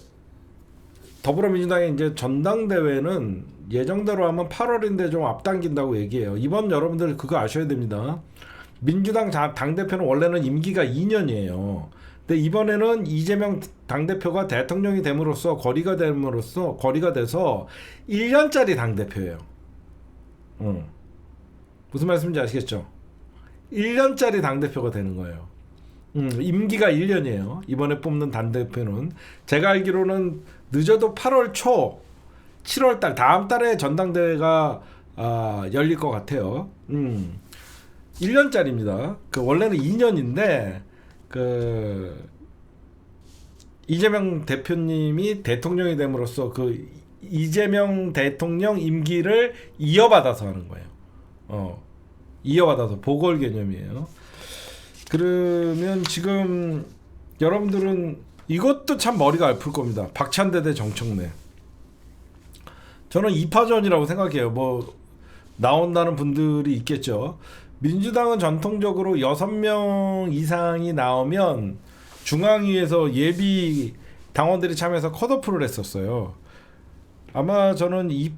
더불어민주당의 이제 전당대회는 예정대로 하면 8월인데 좀 앞당긴다고 얘기해요. 이번 여러분들 그거 아셔야 됩니다. 민주당 당대표는 원래는 임기가 2년이에요. 근데 이번에는 이재명 당대표가 대통령이 됨으로써 거리가 돼서 1년짜리 당대표예요. 무슨 말씀인지 아시겠죠? 1년짜리 당대표가 되는 거예요. 임기가 1년이에요. 이번에 뽑는 당대표는 제가 알기로는 늦어도 8월 초 7월 달 다음 달에 전당대회가 열릴 것 같아요. 1년짜리입니다. 그 원래는 2년인데 그 이재명 대표님이 대통령이 됨으로써 그 이재명 대통령 임기를 이어받아서 하는 거예요. 이어받아서 보궐 개념이에요. 그러면 지금 여러분들은 이것도 참 머리가 아플 겁니다. 박찬대 대 정청래. 저는 2파전이라고 생각해요. 뭐 나온다는 분들이 있겠죠. 민주당은 전통적으로 6명 이상이 나오면 중앙위에서 예비 당원들이 참여해서 컷오프를 했었어요. 아마 저는 이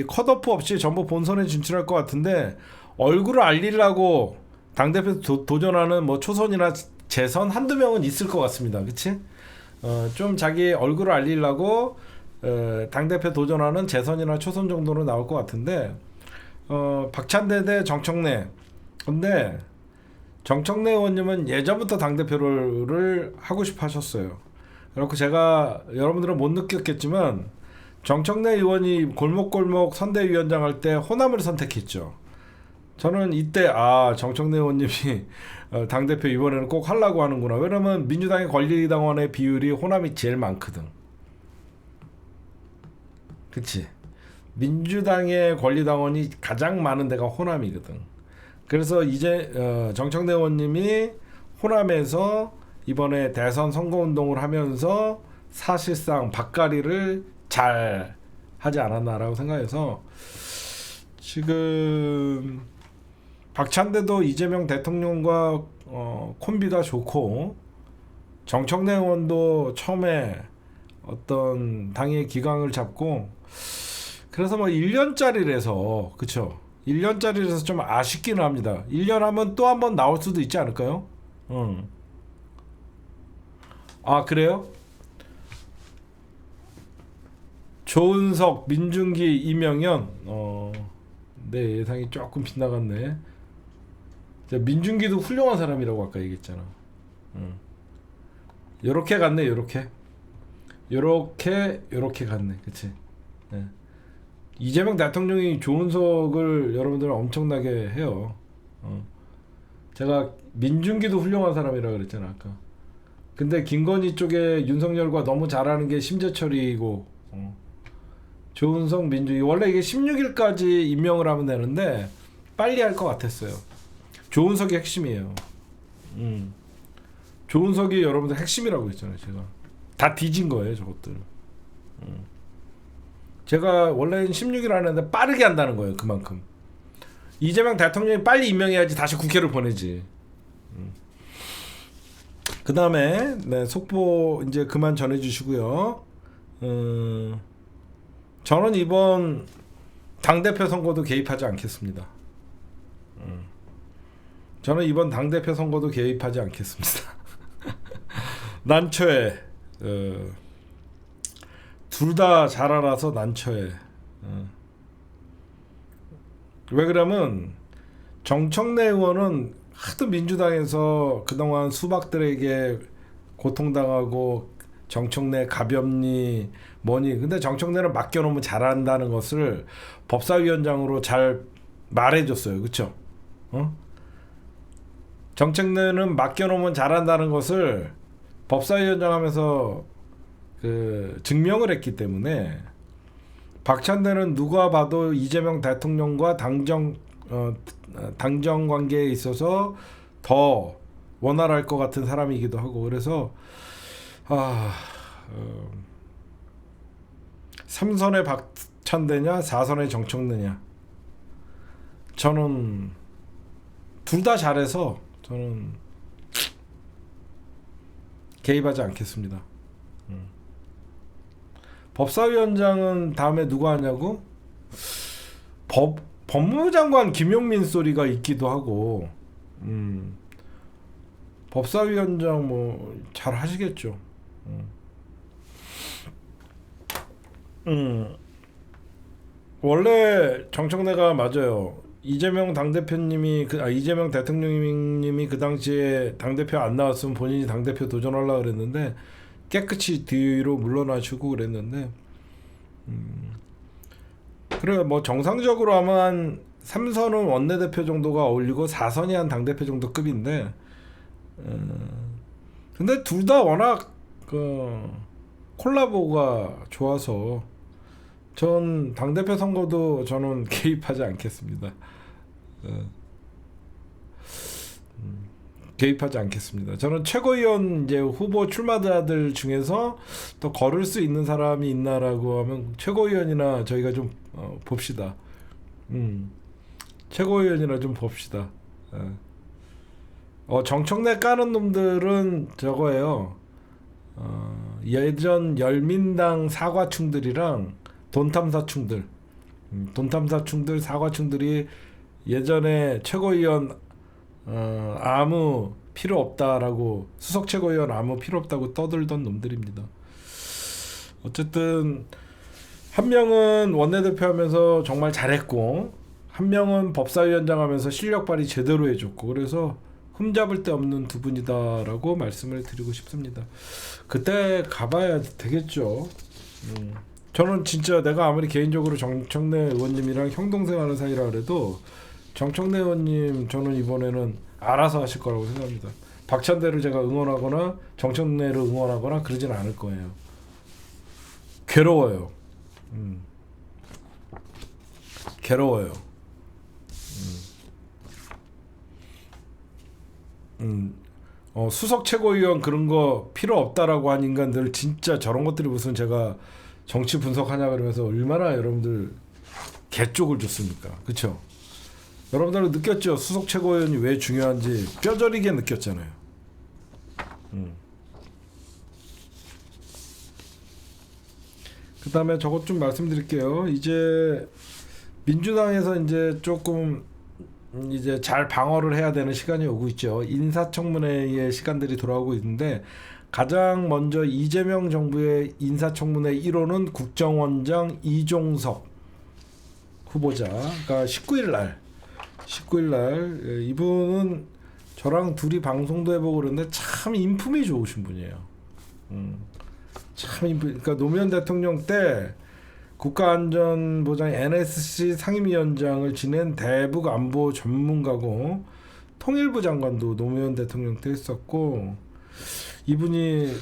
컷오프 없이 전부 본선에 진출할 것 같은데 얼굴을 알리려고 당대표 도전하는 뭐 초선이나 재선 한두 명은 있을 것 같습니다. 그치? 좀 자기 얼굴을 알리려고 당대표 도전하는 재선이나 초선 정도는 나올 것 같은데 박찬대 대 정청래. 근데 정청래 의원님은 예전부터 당대표를 하고 싶어 하셨어요. 그렇고 제가 여러분들은 못 느꼈겠지만 정청래 의원이 골목골목 선대위원장 할 때 호남을 선택했죠. 저는 이때 정청래 의원님이 당대표 이번에는 꼭 하려고 하는구나. 왜냐면 민주당의 권리당원의 비율이 호남이 제일 많거든. 그치? 민주당의 권리당원이 가장 많은 데가 호남이거든. 그래서 이제 정청래 의원님이 호남에서 이번에 대선 선거운동을 하면서 사실상 밭갈이를 잘 하지 않았나라고 생각해서 지금 박찬대도 이재명 대통령과 콤비가 좋고 정청래 의원도 처음에 어떤 당의 기강을 잡고 그래서 뭐 1년짜리라서 그쵸? 1년짜리라서 좀 아쉽기는 합니다. 1년 하면 또 한 번 나올 수도 있지 않을까요? 그래요? 조은석, 민중기, 이명현 내 예상이 조금 빗나갔네. 민중기도 훌륭한 사람이라고 아까 얘기했잖아. 요렇게 갔네. 요렇게 갔네. 그치? 네. 이재명 대통령이 조은석을 여러분들 엄청나게 해요. 제가 민중기도 훌륭한 사람이라 그랬잖아 아까. 근데 김건희 쪽에 윤석열과 너무 잘하는 게 심재철이고 조은석, 민중기 원래 이게 16일까지 임명을 하면 되는데 빨리 할 것 같았어요. 조은석이 핵심이에요. 조은석이 여러분들 핵심이라고 했잖아요. 제가 다 뒤진 거예요 저것들. 제가 원래는 16일 하는데 빠르게 한다는 거예요. 그만큼 이재명 대통령이 빨리 임명해야지 다시 국회를 보내지. 그 다음에 속보 이제 그만 전해주시고요. 저는 이번 당대표 선거도 개입하지 않겠습니다. 저는 이번 당대표 선거도 개입하지 않겠습니다. 난처해. 둘 다 잘 알아서 난처해. 왜 그러면 정청래 의원은 하도 민주당에서 그동안 수박들에게 고통당하고 정청래 가볍니 뭐니 근데 정청래는 맡겨놓으면 잘한다는 것을 법사위원장으로 잘 말해줬어요. 그쵸? 정청래는 맡겨놓으면 잘한다는 것을 법사위원장 하면서 증명을 했기 때문에 박찬대는 누가 봐도 이재명 대통령과 당정 관계에 있어서 더 원활할 것 같은 사람이기도 하고 그래서 3선의 박찬대냐 4선의 정청래냐 저는 둘 다 잘해서 저는 개입하지 않겠습니다. 법사위원장은 다음에 누가 하냐고? 법무부 장관 김용민 소리가 있기도 하고 법사위원장 뭐 잘 하시겠죠. 원래 정청래가 맞아요. 이재명 당대표님이 이재명 대통령님이 그 당시에 당대표 안 나왔으면 본인이 당대표 도전하려고 그랬는데 깨끗이 뒤로 물러나시고 그랬는데 그래 뭐 정상적으로 하면 한 3선은 원내대표 정도가 어울리고 4선이 한 당대표 정도 급인데 근데 둘 다 워낙 그 콜라보가 좋아서 전 당대표 선거도 저는 개입하지 않겠습니다. 개입하지 않겠습니다. 저는 최고위원 이제 후보 출마자들 중에서 또 걸을 수 있는 사람이 있나라고 하면 최고위원이나 저희가 좀 봅시다. 최고위원이나 좀 봅시다. 정청래 까는 놈들은 저거예요. 예전 열민당 사과충들이랑 돈탐사충들, 돈탐사충들, 사과충들이 예전에 최고위원 아무 필요 없다라고 수석 최고위원 아무 필요 없다고 떠들던 놈들입니다. 어쨌든 한 명은 원내대표 하면서 정말 잘했고 한 명은 법사위원장 하면서 실력 발휘 제대로 해줬고 그래서 흠잡을 데 없는 두 분이다라고 말씀을 드리고 싶습니다. 그때 가봐야 되겠죠. 저는 진짜 내가 아무리 개인적으로 정청래 의원님이랑 형동생 하는 사이라 그래도 정청래 의원님 저는 이번에는 알아서 하실 거라고 생각합니다. 박찬대를 제가 응원하거나 정청래를 응원하거나 그러진 않을 거예요. 괴로워요. 괴로워요. 수석 최고위원 그런 거 필요 없다라고 한 인간들 진짜 저런 것들이 무슨 제가 정치 분석하냐 그러면서 얼마나 여러분들 개쪽을 줬습니까? 그렇죠? 여러분들은 느꼈죠? 수석 최고위원이 왜 중요한지 뼈저리게 느꼈잖아요. 그 다음에 저것 좀 말씀드릴게요. 이제 민주당에서 이제 조금 이제 잘 방어를 해야 되는 시간이 오고 있죠. 인사청문회의 시간들이 돌아오고 있는데 가장 먼저 이재명 정부의 인사청문회 1호는 국정원장 이종석 후보자가 19일 날 이분은 저랑 둘이 방송도 해보고 그러는데 참 인품이 좋으신 분이에요. 참 그러니까 노무현 대통령 때 국가안전보장 NSC 상임위원장을 지낸 대북 안보 전문가고 통일부 장관도 노무현 대통령 때 했었고 이분이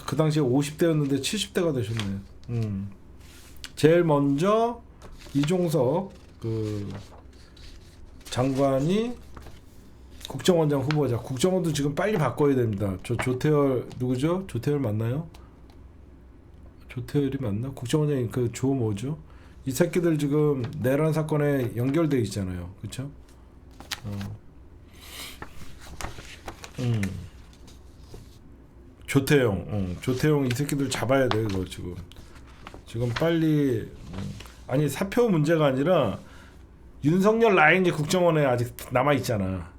그 당시에 50대였는데 70대가 되셨네요. 제일 먼저 이종석 그 장관이 국정원장 후보자. 국정원도 지금 빨리 바꿔야 됩니다. 저 조태열 누구죠? 조태열 맞나요? 조태열이 맞나? 국정원장이 그 조 뭐죠? 이 새끼들 지금 내란 사건에 연결돼 있잖아요. 그렇죠? 조태용 이 새끼들 잡아야 돼 이거 지금 빨리 아니 사표 문제가 아니라 윤석열 라인이 국정원에 아직 남아 있잖아.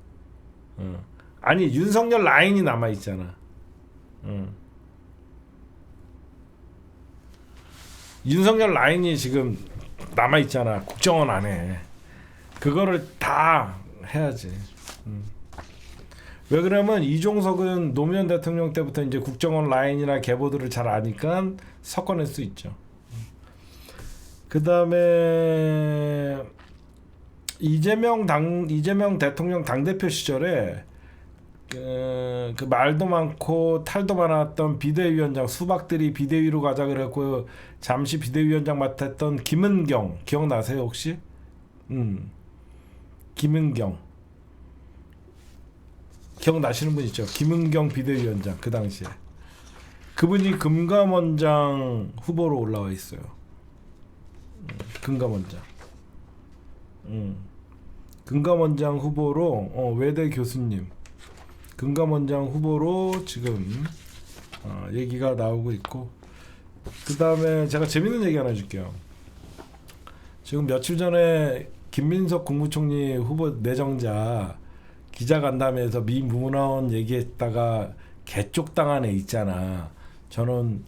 아니 윤석열 라인이 남아 있잖아. 윤석열 라인이 지금 남아 있잖아. 국정원 안에 그거를 다 해야지. 왜 그러면 이종석은 노무현 대통령 때부터 이제 국정원 라인이나 계보들을 잘 아니까 섞어낼 수 있죠. 그 다음에 이재명 대통령 당대표 시절에 그 말도 많고 탈도 많았던 비대위원장 수박들이 비대위로 가자 그랬고 잠시 비대위원장 맡았던 김은경 기억나세요 혹시? 김은경 기억나시는 분 있죠? 김은경 비대위원장 그 당시에 그분이 금감원장 후보로 올라와 있어요. 금감원장. 금감원장 후보로 외대 교수님 금감원장 후보로 지금 얘기가 나오고 있고 그 다음에 제가 재밌는 얘기 하나 해줄게요. 지금 며칠 전에 김민석 국무총리 후보 내정자 기자간담회에서 미 문화원 얘기했다가 개쪽당한 애 있잖아. 저는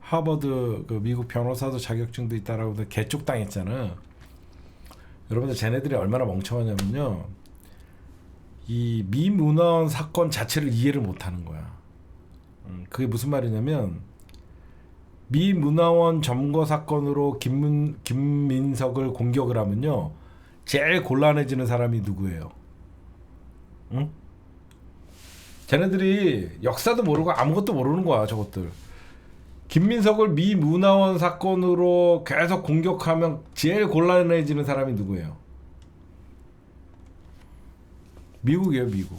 하버드 그 미국 변호사도 자격증도 있다라고 개쪽당했잖아. 여러분들 쟤네들이 얼마나 멍청하냐면요. 이 미문화원 사건 자체를 이해를 못하는 거야. 그게 무슨 말이냐면 미문화원 점거 사건으로 김민석을 공격을 하면요. 제일 곤란해지는 사람이 누구예요? 응? 쟤네들이 역사도 모르고 아무것도 모르는 거야, 저것들. 김민석을 미문화원 사건으로 계속 공격하면 제일 곤란해지는 사람이 누구예요? 미국이에요, 미국.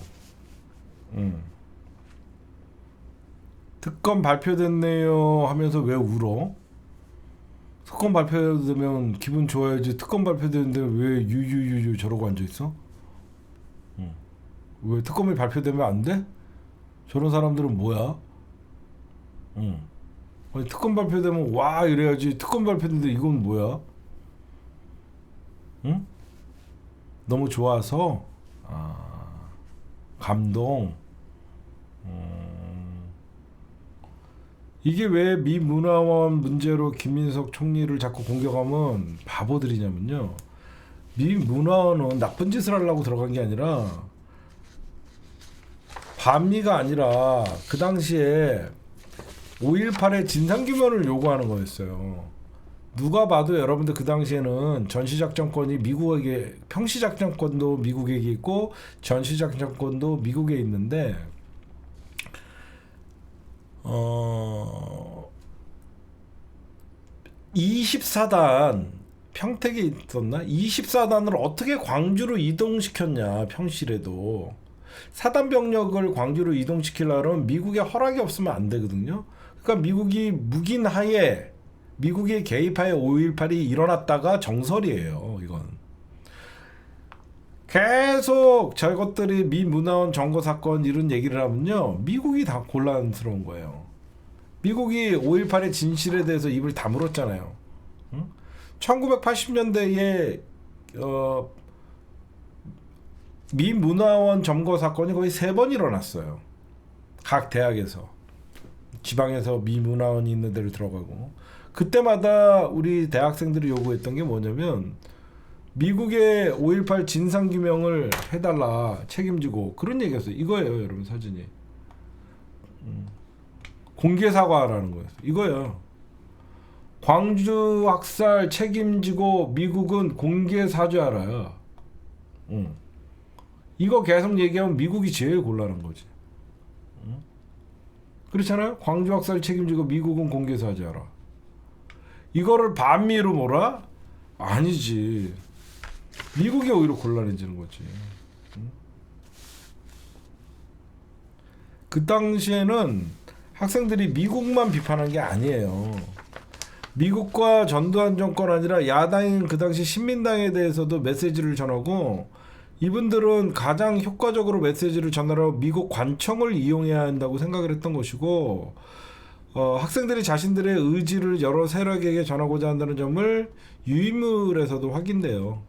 특검 발표됐네요 하면서 왜 울어? 특검 발표되면 기분 좋아야지. 특검 발표되는데 왜 유유유유 저러고 앉아있어? 왜 특검이 발표되면 안 돼? 저런 사람들은 뭐야? 아니, 특검 발표되면 와 이래야지. 특검 발표됐는데 이건 뭐야? 응? 너무 좋아서 감동. 이게 왜 미문화원 문제로 김민석 총리를 자꾸 공격하면 바보들이냐면요. 미문화원은 나쁜 짓을 하려고 들어간 게 아니라 반미가 아니라 그 당시에 5.18의 진상규명을 요구하는 거였어요. 누가 봐도 여러분들 그 당시에는 전시작전권이 미국에게, 평시작전권도 미국에게 있고 전시작전권도 미국에 있는데 24단 평택에 있었나? 24단을 어떻게 광주로 이동시켰냐. 평시래도 사단 병력을 광주로 이동시키려면 미국의 허락이 없으면 안 되거든요. 그러니까 미국이 묵인하에, 미국의 개입하에 5.18이 일어났다가 정설이에요. 이건 계속 저것들이 미문화원 점거 사건 이런 얘기를 하면요, 미국이 다 곤란스러운 거예요. 미국이 5.18의 진실에 대해서 입을 다물었잖아요. 1980년대에 미문화원 점거 사건이 거의 3번 일어났어요. 각 대학에서, 지방에서 미문화원이 있는 데를 들어가고, 그때마다 우리 대학생들이 요구했던 게 뭐냐면 미국의 5.18 진상규명을 해달라, 책임지고, 그런 얘기였어요. 이거예요, 여러분. 사진이 공개 사과라는 거였어요. 이거예요. 광주 학살 책임지고 미국은 공개 사죄하라. 이거 계속 얘기하면 미국이 제일 곤란한 거지. 그렇잖아요. 광주 학살 책임지고 미국은 공개 사죄하라. 이거를 반미로 몰아? 아니지. 미국이 오히려 곤란해지는 거지. 그 당시에는 학생들이 미국만 비판한 게 아니에요. 미국과 전두환 정권 아니라 야당인 그 당시 신민당에 대해서도 메시지를 전하고, 이분들은 가장 효과적으로 메시지를 전하러 미국 관청을 이용해야 한다고 생각을 했던 것이고, 학생들이 자신들의 의지를 여러 세력에게 전하고자 한다는 점을 유인물에서도 확인돼요.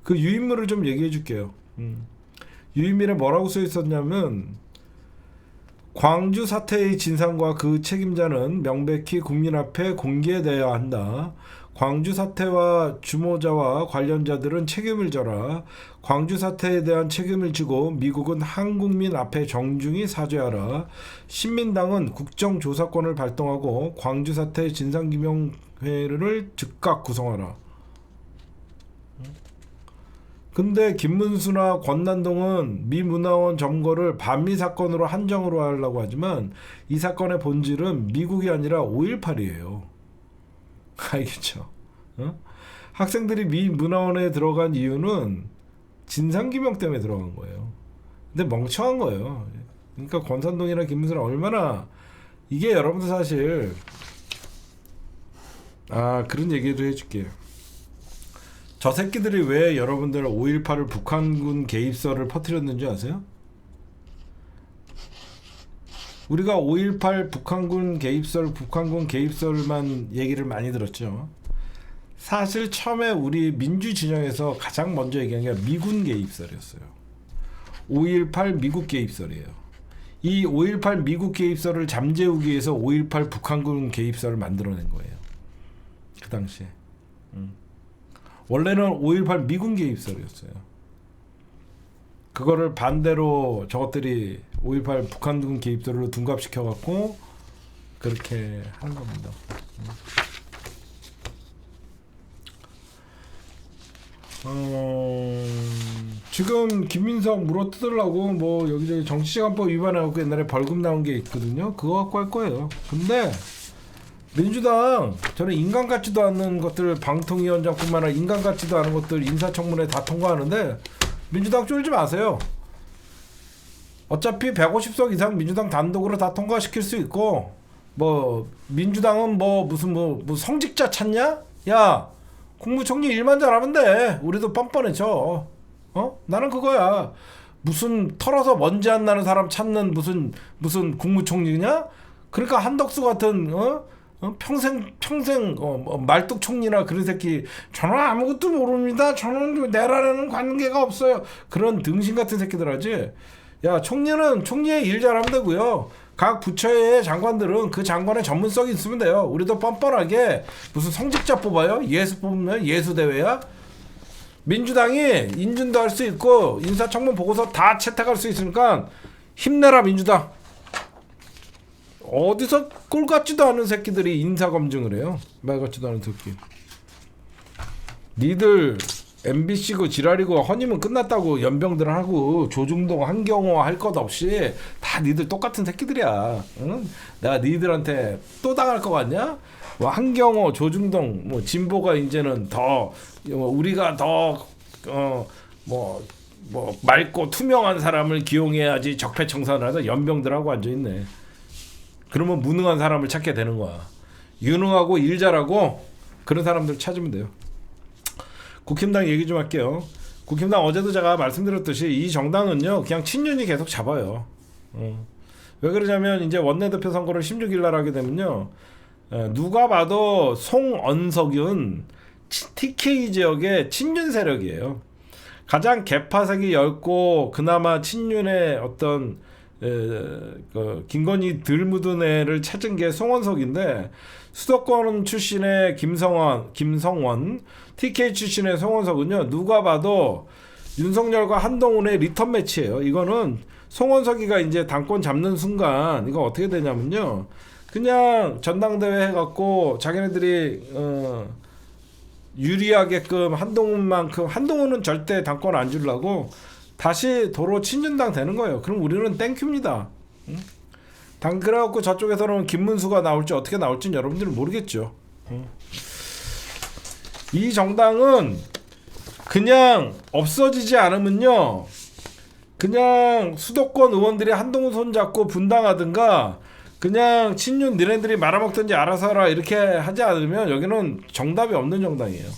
그 유인물을 좀 얘기해 줄게요. 유인물에 뭐라고 써 있었냐면, 광주 사태의 진상과 그 책임자는 명백히 국민 앞에 공개되어야 한다. 광주 사태와 주모자와 관련자들은 책임을 져라. 광주 사태에 대한 책임을 지고 미국은 한국민 앞에 정중히 사죄하라. 신민당은 국정조사권을 발동하고 광주 사태 진상규명회를 즉각 구성하라. 근데 김문수나 권난동은 미문화원 점거를 반미 사건으로 한정으로 하려고 하지만 이 사건의 본질은 미국이 아니라 5.18이에요. 알겠죠? 학생들이 미문화원에 들어간 이유는 진상규명 때문에 들어간 거예요. 근데 멍청한 거예요. 그러니까 권산동이나 김문수는 얼마나, 이게 여러분들 사실 그런 얘기도 해줄게요. 저 새끼들이 왜 여러분들 5.18을 북한군 개입설을 퍼뜨렸는지 아세요? 우리가 5.18 북한군 개입설만 얘기를 많이 들었죠. 사실 처음에 우리 민주 진영에서 가장 먼저 얘기한 게 미군 개입설이었어요. 5.18 미국 개입설이에요. 이 5.18 미국 개입설을 잠재우기 위해서 5.18 북한군 개입설을 만들어낸 거예요. 그 당시에. 원래는 5.18 미군 개입설이었어요. 그거를 반대로 저것들이 5.18 북한군 개입설로 둔갑시켜갖고 그렇게 하는 겁니다. 지금 김민석 물어뜯으려고 뭐 여기저기 정치시간법 위반해갖고 옛날에 벌금 나온 게 있거든요. 그거 갖고 할 거예요. 근데 민주당 저는 인간 같지도 않는 것들 방통위원장뿐만 아니라 인간 같지도 않은 것들 인사청문회 다 통과하는데 민주당 쫄지 마세요. 어차피 150석 이상 민주당 단독으로 다 통과시킬 수 있고 뭐 민주당은 뭐 무슨 뭐 성직자 찾냐? 야 국무총리 일만 잘하면 돼. 우리도 뻔뻔해져. 나는 그거야. 무슨 털어서 먼지 안 나는 사람 찾는 무슨 국무총리냐? 그러니까 한덕수 같은 평생 말뚝 총리나 그런 새끼 저는 아무것도 모릅니다. 저는 내라라는 관계가 없어요. 그런 등신 같은 새끼들 하지. 야 총리는 총리의 일 잘하면 되고요. 각 부처의 장관들은 그 장관의 전문성이 있으면 돼요. 우리도 뻔뻔하게 무슨 성직자 뽑아요? 예수 뽑으면 예수 대회야? 민주당이 인준도 할 수 있고 인사청문 보고서 다 채택할 수 있으니까 힘내라 민주당. 어디서 꼴 같지도 않은 새끼들이 인사검증을 해요. 말 같지도 않은 새끼. 니들 MBC고 지랄이고 허니문 끝났다고 연병들 하고 조중동 한경호 할 것 없이 다 니들 똑같은 새끼들이야. 응? 내가 니들한테 또 당할 것 같냐? 뭐 한경호 조중동 뭐 진보가 이제는 더 우리가 더 맑고 투명한 사람을 기용해야지 적폐청산을 하다 연병들하고 앉아있네. 그러면 무능한 사람을 찾게 되는 거야. 유능하고 일 잘하고 그런 사람들 찾으면 돼요. 국힘당 얘기 좀 할게요. 국힘당 어제도 제가 말씀드렸듯이 이 정당은요 그냥 친윤이 계속 잡아요. 왜 그러냐면 이제 원내대표 선거를 16일 날 하게 되면요 누가 봐도 송언석은 TK 지역의 친윤 세력이에요. 가장 개파색이 얇고 그나마 친윤의 어떤 김건희 덜 묻은 애를 찾은 게 송원석인데 수도권 출신의 김성원, TK 출신의 송원석은요 누가 봐도 윤석열과 한동훈의 리턴 매치예요. 이거는 송원석이가 이제 당권 잡는 순간 이거 어떻게 되냐면요 그냥 전당대회 해갖고 자기네들이 유리하게끔 한동훈만큼 한동훈은 절대 당권 안 주려고 다시 도로 친윤당 되는 거예요. 그럼 우리는 땡큐입니다. 그래갖고 저쪽에서는 김문수가 나올지 어떻게 나올지는 여러분들은 모르겠죠. 이 정당은 그냥 없어지지 않으면요 그냥 수도권 의원들이 한동훈 손잡고 분당하든가 그냥 친윤 니네들이 말아먹든지 알아서 하라 이렇게 하지 않으면 여기는 정답이 없는 정당이에요.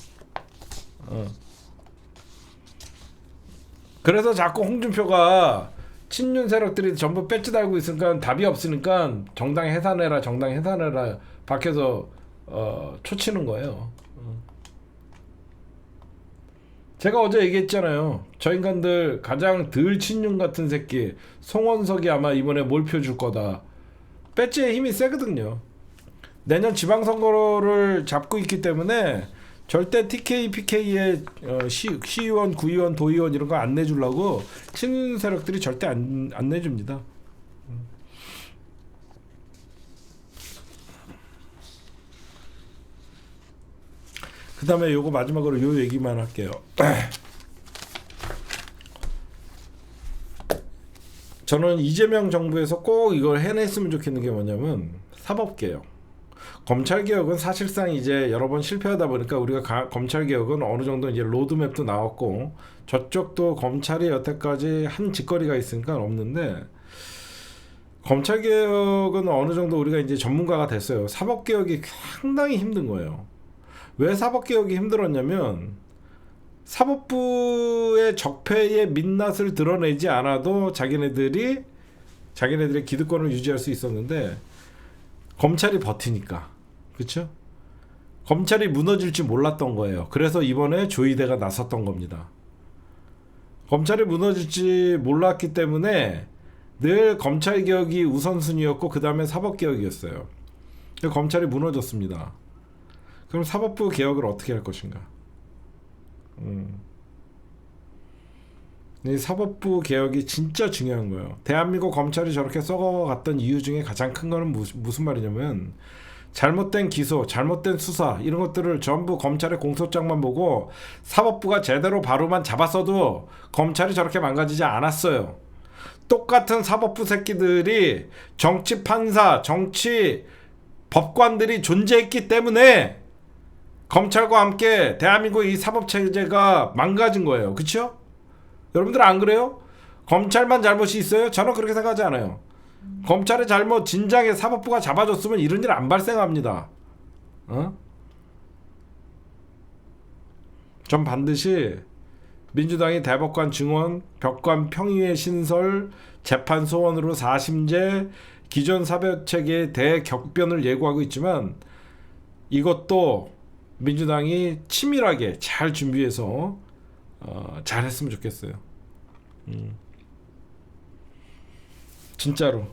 그래서 자꾸 홍준표가 친윤 세력들이 전부 배지 달고 있으니까 답이 없으니까 정당 해산해라 밖에서 초치는 거예요. 제가 어제 얘기했잖아요. 저 인간들 가장 덜 친윤 같은 새끼 송원석이 아마 이번에 몰표 줄 거다. 배지의 힘이 세거든요. 내년 지방선거를 잡고 있기 때문에 절대 TK, PK의 시의원, 구의원, 도의원 이런 거 안 내주려고 친윤 세력들이 절대 안 내줍니다. 그 다음에 요거 마지막으로 요 얘기만 할게요. 저는 이재명 정부에서 꼭 이걸 해냈으면 좋겠는 게 뭐냐면 사법개혁. 검찰개혁은 사실상 이제 여러 번 실패하다 보니까 우리가 검찰개혁은 어느 정도 이제 로드맵도 나왔고 저쪽도 검찰이 여태까지 한 짓거리가 있으니까 없는데 검찰개혁은 어느 정도 우리가 이제 전문가가 됐어요. 사법개혁이 상당히 힘든 거예요. 왜 사법개혁이 힘들었냐면 사법부의 적폐의 민낯을 드러내지 않아도 자기네들의 기득권을 유지할 수 있었는데 검찰이 버티니까 그렇죠? 검찰이 무너질 줄 몰랐던 거예요. 그래서 이번에 조이대가 나섰던 겁니다. 검찰이 무너질지 몰랐기 때문에 늘 검찰개혁이 우선순위였고 그 다음에 사법개혁이었어요. 검찰이 무너졌습니다. 그럼 사법부 개혁을 어떻게 할 것인가? 이 사법부 개혁이 진짜 중요한 거예요. 대한민국 검찰이 저렇게 썩어갔던 이유 중에 가장 큰 거는 무슨 말이냐면 잘못된 기소, 잘못된 수사 이런 것들을 전부 검찰의 공소장만 보고 사법부가 제대로 바로만 잡았어도 검찰이 저렇게 망가지지 않았어요. 똑같은 사법부 새끼들이 정치 판사, 정치 법관들이 존재했기 때문에 검찰과 함께 대한민국 이 사법체제가 망가진 거예요. 그렇죠? 여러분들 안 그래요? 검찰만 잘못이 있어요? 저는 그렇게 생각하지 않아요. 검찰의 잘못 진작에 사법부가 잡아줬으면 이런 일 안 발생합니다. 전 반드시 민주당이 대법관 증원, 법관 평의회 신설, 재판 소원으로 4심제, 기존 사법체계의 대격변을 예고하고 있지만 이것도 민주당이 치밀하게 잘 준비해서 잘 했으면 좋겠어요. 진짜로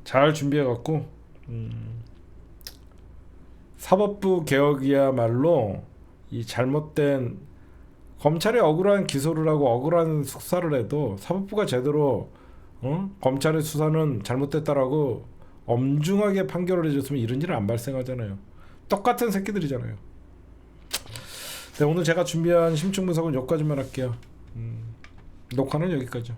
잘 준비해갖고 사법부 개혁이야말로 이 잘못된 검찰이 억울한 기소를 하고 억울한 숙사를 해도 사법부가 제대로 검찰의 수사는 잘못됐다라고 엄중하게 판결을 해줬으면 이런 일은 안 발생하잖아요. 똑같은 새끼들이잖아요. 네, 오늘 제가 준비한 심층 분석은 여기까지만 할게요. 녹화는 여기까지.